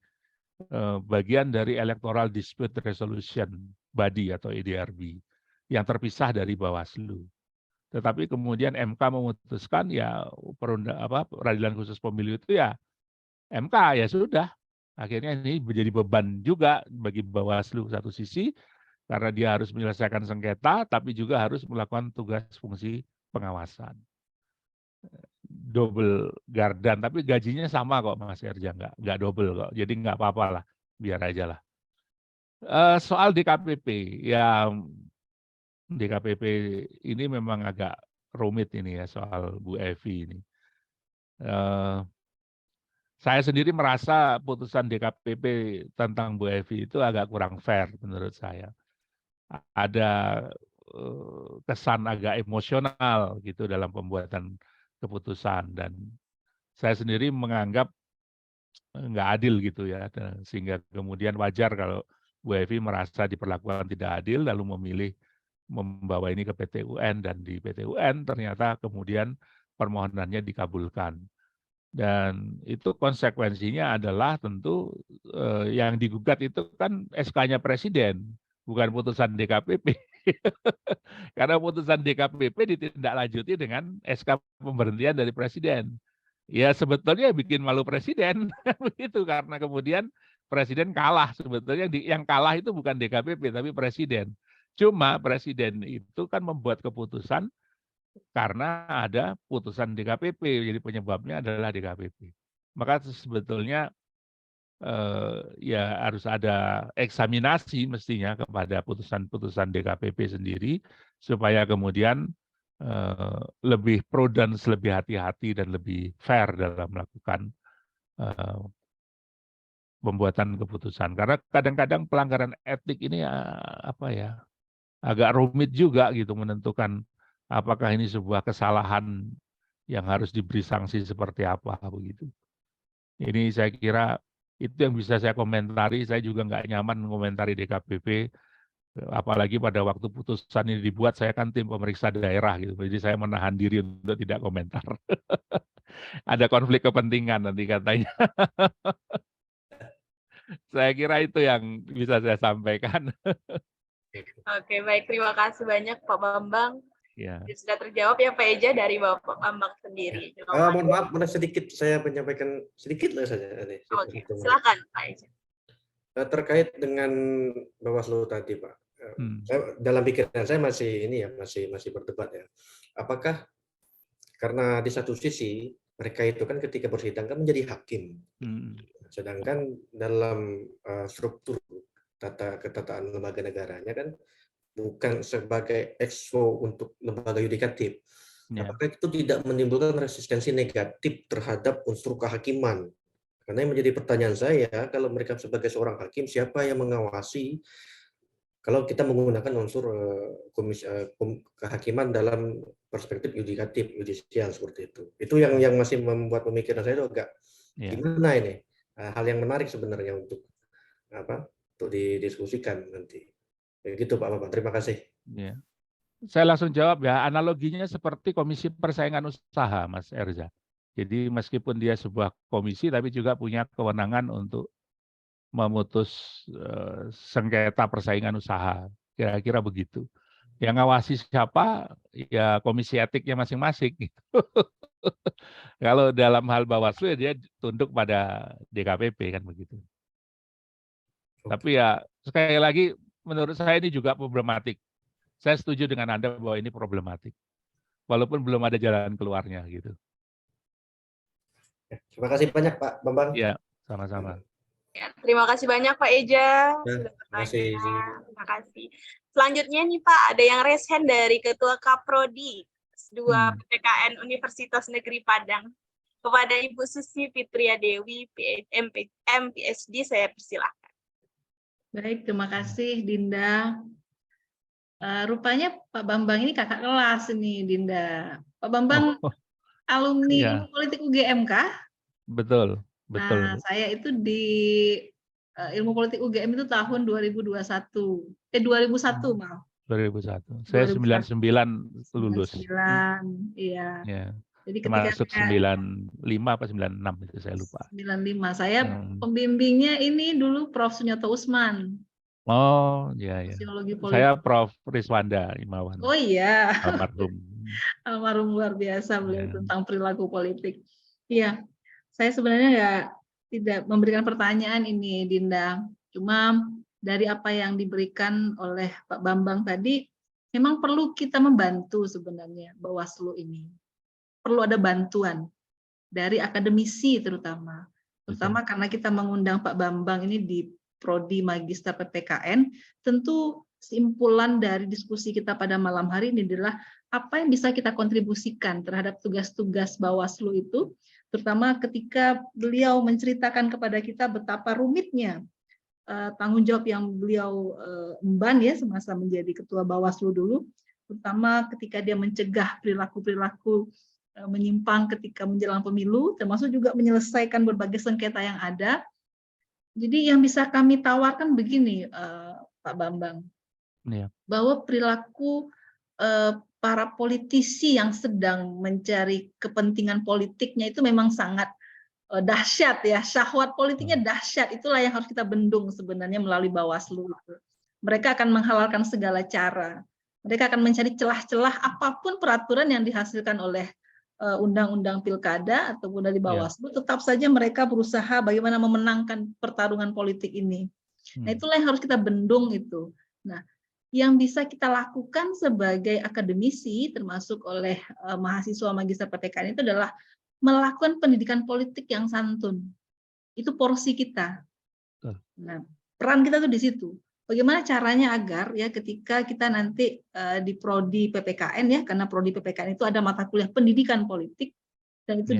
bagian dari Electoral Dispute Resolution Body atau EDRB yang terpisah dari Bawaslu. Tetapi kemudian MK memutuskan ya peradilan khusus pemilu itu ya MK, ya sudah. Akhirnya ini menjadi beban juga bagi Bawaslu satu sisi, karena dia harus menyelesaikan sengketa, tapi juga harus melakukan tugas fungsi pengawasan. Double gardan, tapi gajinya sama kok Mas Erja, nggak double kok. Jadi nggak apa-apa lah, biar aja lah. Soal DKPP, ya DKPP ini memang agak rumit ini ya soal Bu Evi ini. Saya sendiri merasa putusan DKPP tentang Bu Evi itu agak kurang fair menurut saya. Ada kesan agak emosional gitu dalam pembuatan keputusan, dan saya sendiri menganggap nggak adil gitu ya, sehingga kemudian wajar kalau Bu Evi merasa diperlakukan tidak adil lalu memilih membawa ini ke PT UN, dan di PT UN ternyata kemudian permohonannya dikabulkan. Dan itu konsekuensinya adalah tentu yang digugat itu kan SK-nya Presiden, bukan putusan DKPP. Karena putusan DKPP ditindaklanjuti dengan SK pemberhentian dari Presiden. Ya sebetulnya bikin malu Presiden, begitu, karena kemudian Presiden kalah. Sebetulnya yang kalah itu bukan DKPP tapi Presiden. Cuma Presiden itu kan membuat keputusan karena ada putusan DKPP, jadi penyebabnya adalah DKPP. Maka sebetulnya ya harus ada eksaminasi mestinya kepada putusan-putusan DKPP sendiri, supaya kemudian lebih prudence, lebih hati-hati, dan lebih fair dalam melakukan pembuatan keputusan. Karena kadang-kadang pelanggaran etik ini agak rumit juga gitu menentukan apakah ini sebuah kesalahan yang harus diberi sanksi seperti apa begitu. Ini saya kira itu yang bisa saya komentari. Saya juga nggak nyaman mengomentari DKPP, apalagi pada waktu putusan ini dibuat saya kan tim pemeriksa daerah gitu. Jadi saya menahan diri untuk tidak komentar. Ada konflik kepentingan nanti katanya. Saya kira itu yang bisa saya sampaikan. Oke, baik. Terima kasih banyak Pak Bambang. Ya. Sudah terjawab ya Pak Eja dari Bapak Bambang sendiri. Mohon maaf, sedikit saya menyampaikan sedikit lah saja. Oke, silakan Pak Eja. Terkait dengan Bawaslu tadi, Pak. Saya, dalam pikiran saya masih berdebat ya. Apakah karena di satu sisi mereka itu kan ketika bersidang kan menjadi hakim. Sedangkan dalam struktur ketataan lembaga negaranya kan bukan sebagai exco untuk lembaga yudikatif. Apakah itu tidak menimbulkan resistensi negatif terhadap unsur kehakiman? Karena yang menjadi pertanyaan saya, kalau mereka sebagai seorang hakim, siapa yang mengawasi kalau kita menggunakan unsur kehakiman dalam perspektif yudikatif, yudisial seperti itu. Itu yang masih membuat pemikiran saya itu agak gimana ini? Hal yang menarik sebenarnya untuk untuk didiskusikan nanti. Begitu Pak Bambang, terima kasih. Ya. Saya langsung jawab ya, analoginya seperti Komisi Persaingan Usaha, Mas Erza. Jadi meskipun dia sebuah komisi, tapi juga punya kewenangan untuk memutus sengketa persaingan usaha. Kira-kira begitu. Yang ngawasi siapa? Ya komisi etiknya masing-masing. Gitu. Kalau dalam hal Bawaslu ya dia tunduk pada DKPP kan begitu. Tapi ya sekali lagi menurut saya ini juga problematik. Saya setuju dengan Anda bahwa ini problematik. Walaupun belum ada jalan keluarnya gitu. Terima kasih banyak Pak Bambang. Ya, sama-sama. Ya, terima kasih banyak Pak Eja sudah terima kasih. bertanya. Terima kasih. Selanjutnya nih Pak, ada yang raise hand dari Ketua Kaprodi S2 PTKN Universitas Negeri Padang. Kepada Ibu Susi Fitria Dewi, MPhD, saya persilahkan. Baik, terima kasih Dinda. Rupanya Pak Bambang ini kakak kelas ini, Dinda. Pak Bambang alumni Iya. Ilmu Politik UGM kah? Betul, betul. Nah, saya itu di Ilmu Politik UGM itu tahun 2001. 2001 maaf. 2001. Saya 2001. 99 lulus. 99, iya. Ya. Jadi ketika Masuk 95 apa 96 itu saya lupa. 95, saya pembimbingnya ini dulu Prof. Sunyoto Usman. Oh, iya ya. Sosiologi politik. Saya Prof. Rizwanda Imawan. Oh iya. Almarhum. Almarhum luar biasa beliau Ya. tentang perilaku politik. Iya, saya sebenarnya tidak memberikan pertanyaan ini, Dinda. Cuma dari apa yang diberikan oleh Pak Bambang tadi, memang perlu kita membantu sebenarnya Bawaslu ini. Perlu ada bantuan dari akademisi terutama karena kita mengundang Pak Bambang ini di Prodi Magister PPKN, tentu kesimpulan dari diskusi kita pada malam hari ini adalah apa yang bisa kita kontribusikan terhadap tugas-tugas Bawaslu itu, terutama ketika beliau menceritakan kepada kita betapa rumitnya tanggung jawab yang beliau emban ya semasa menjadi ketua Bawaslu dulu, terutama ketika dia mencegah perilaku-perilaku menyimpang ketika menjelang pemilu, termasuk juga menyelesaikan berbagai sengketa yang ada. Jadi yang bisa kami tawarkan begini, Pak Bambang, bahwa perilaku para politisi yang sedang mencari kepentingan politiknya itu memang sangat dahsyat ya, syahwat politiknya dahsyat. Itulah yang harus kita bendung sebenarnya melalui Bawaslu. Mereka akan menghalalkan segala cara. Mereka akan mencari celah-celah apapun peraturan yang dihasilkan oleh undang-undang pilkada ataupun dari Bawaslu, tetap saja mereka berusaha bagaimana memenangkan pertarungan politik ini. Nah, itulah yang harus kita bendung itu. Nah, yang bisa kita lakukan sebagai akademisi, termasuk oleh mahasiswa magister PTKN itu adalah melakukan pendidikan politik yang santun. Itu porsi kita. Nah, peran kita tuh di situ. Bagaimana caranya agar ya ketika kita nanti di prodi PPKN ya, karena prodi PPKN itu ada mata kuliah pendidikan politik dan itu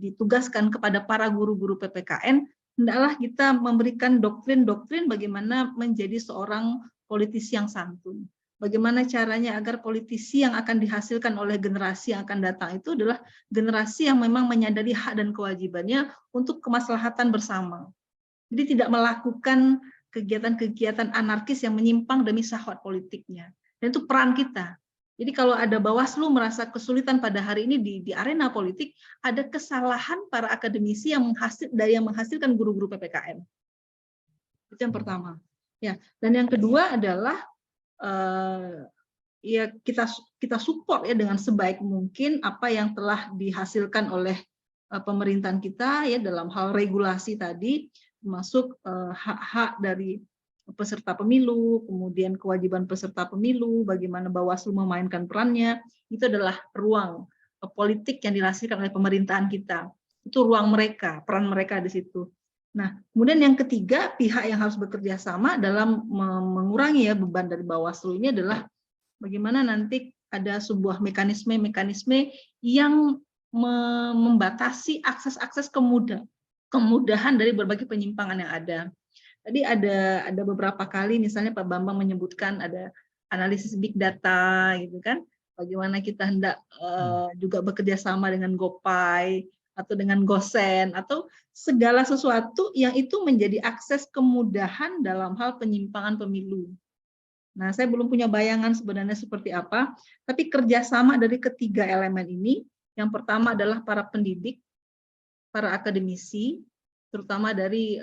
ditugaskan kepada para guru-guru PPKN, hendaklah kita memberikan doktrin-doktrin bagaimana menjadi seorang politisi yang santun. Bagaimana caranya agar politisi yang akan dihasilkan oleh generasi yang akan datang itu adalah generasi yang memang menyadari hak dan kewajibannya untuk kemaslahatan bersama. Jadi tidak melakukan kegiatan-kegiatan anarkis yang menyimpang demi syahwat politiknya. Dan itu peran kita. Jadi kalau ada Bawaslu merasa kesulitan pada hari ini di arena politik, ada kesalahan para akademisi yang menghasilkan guru-guru PPKN. Itu yang pertama. Ya, dan yang kedua adalah ya kita support ya dengan sebaik mungkin apa yang telah dihasilkan oleh pemerintahan kita ya dalam hal regulasi tadi, termasuk hak-hak dari peserta pemilu, kemudian kewajiban peserta pemilu, bagaimana Bawaslu memainkan perannya, itu adalah ruang politik yang dihasilkan oleh pemerintahan kita. Itu ruang mereka, peran mereka di situ. Nah, kemudian yang ketiga, pihak yang harus bekerja sama dalam mengurangi ya beban dari Bawaslu ini adalah bagaimana nanti ada sebuah mekanisme yang membatasi akses-akses kemudahan dari berbagai penyimpangan yang ada. Tadi ada beberapa kali misalnya Pak Bambang menyebutkan ada analisis big data gitu kan. Bagaimana kita hendak juga bekerja sama dengan GoPay atau dengan gosen, atau segala sesuatu yang itu menjadi akses kemudahan dalam hal penyimpangan pemilu. Nah, saya belum punya bayangan sebenarnya seperti apa, tapi kerjasama dari ketiga elemen ini, yang pertama adalah para pendidik, para akademisi, terutama dari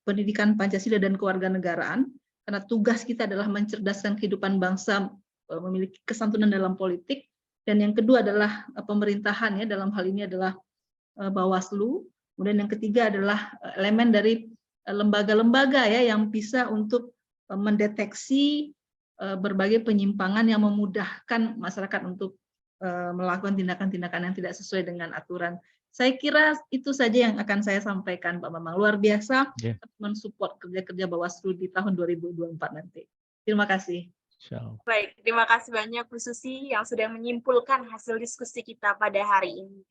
pendidikan Pancasila dan kewarganegaraan, karena tugas kita adalah mencerdaskan kehidupan bangsa, memiliki kesantunan dalam politik, dan yang kedua adalah pemerintahan, ya, dalam hal ini adalah Bawaslu, kemudian yang ketiga adalah elemen dari lembaga-lembaga, ya, yang bisa untuk mendeteksi berbagai penyimpangan yang memudahkan masyarakat untuk melakukan tindakan-tindakan yang tidak sesuai dengan aturan. Saya kira itu saja yang akan saya sampaikan, Pak Bambang. Luar biasa mensupport kerja-kerja Bawaslu di tahun 2024 nanti. Terima kasih. Baik, terima kasih banyak Bu Susi yang sudah menyimpulkan hasil diskusi kita pada hari ini.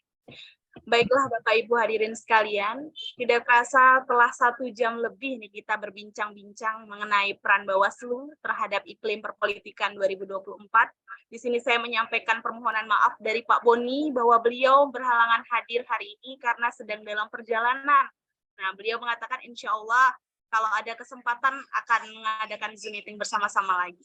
Baiklah Bapak Ibu hadirin sekalian, tidak terasa telah 1 jam lebih nih kita berbincang-bincang mengenai peran Bawaslu terhadap iklim perpolitikan 2024. Di sini saya menyampaikan permohonan maaf dari Pak Boni bahwa beliau berhalangan hadir hari ini karena sedang dalam perjalanan. Nah, beliau mengatakan insya Allah kalau ada kesempatan akan mengadakan Zoom meeting bersama-sama lagi.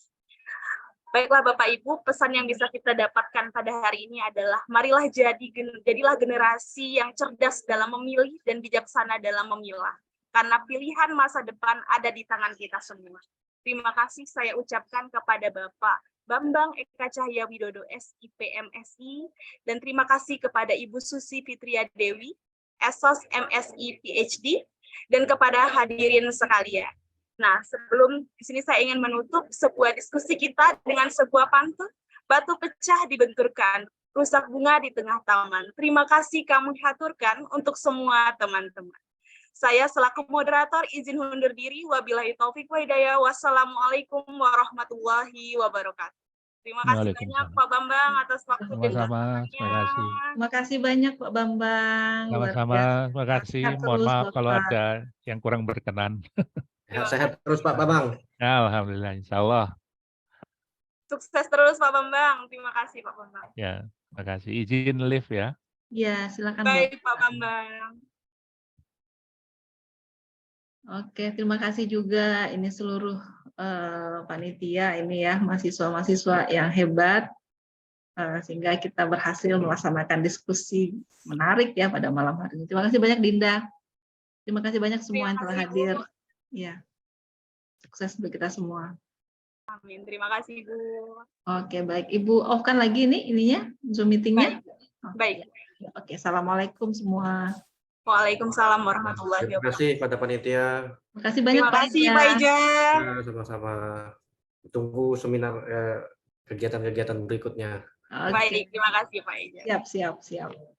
Baiklah Bapak Ibu, pesan yang bisa kita dapatkan pada hari ini adalah marilah jadilah generasi yang cerdas dalam memilih dan bijaksana dalam memilah. Karena pilihan masa depan ada di tangan kita semua. Terima kasih saya ucapkan kepada Bapak Bambang Eka Cahya Widodo SIPMSI, dan terima kasih kepada Ibu Susi Fitria Dewi, Esos MSI PhD, dan kepada hadirin sekalian. Nah, sebelum di sini saya ingin menutup sebuah diskusi kita dengan sebuah pantun, batu pecah dibenturkan, rusak bunga di tengah taman. Terima kasih kami haturkan untuk semua teman-teman. Saya selaku moderator izin undur diri, wabillahi taufik wa hidayah, wassalamualaikum warahmatullahi wabarakatuh. Terima kasih banyak Pak Bambang atas waktu dan Sama-sama, terima kasih. Terima kasih banyak Pak Bambang. Sama-sama, terima kasih. Mohon maaf kalau ada yang kurang berkenan. Sehat terus Pak Bambang. Alhamdulillah, insya Allah. Sukses terus Pak Bambang. Terima kasih Pak Bambang. Ya, terima kasih. Izin live ya. Ya, silakan. Baik Pak Bambang. Oke, terima kasih juga ini seluruh panitia ini ya, mahasiswa-mahasiswa yang hebat, sehingga kita berhasil melaksanakan diskusi menarik ya pada malam hari ini. Terima kasih banyak Dinda. Terima kasih banyak semua yang telah hadir. Ya, sukses untuk kita semua. Amin. Terima kasih Bu. Oke, baik. Ibu off kan lagi nih ininya, Zoom meetingnya. Baik. Oke, assalamualaikum semua. Waalaikumsalam warahmatullahi Terima kasih pada panitia. Terima kasih banyak Terima kasih Pak Ija. Sama-sama. Tunggu seminar kegiatan-kegiatan berikutnya. Oke. Baik, terima kasih Pak Ija. Siap.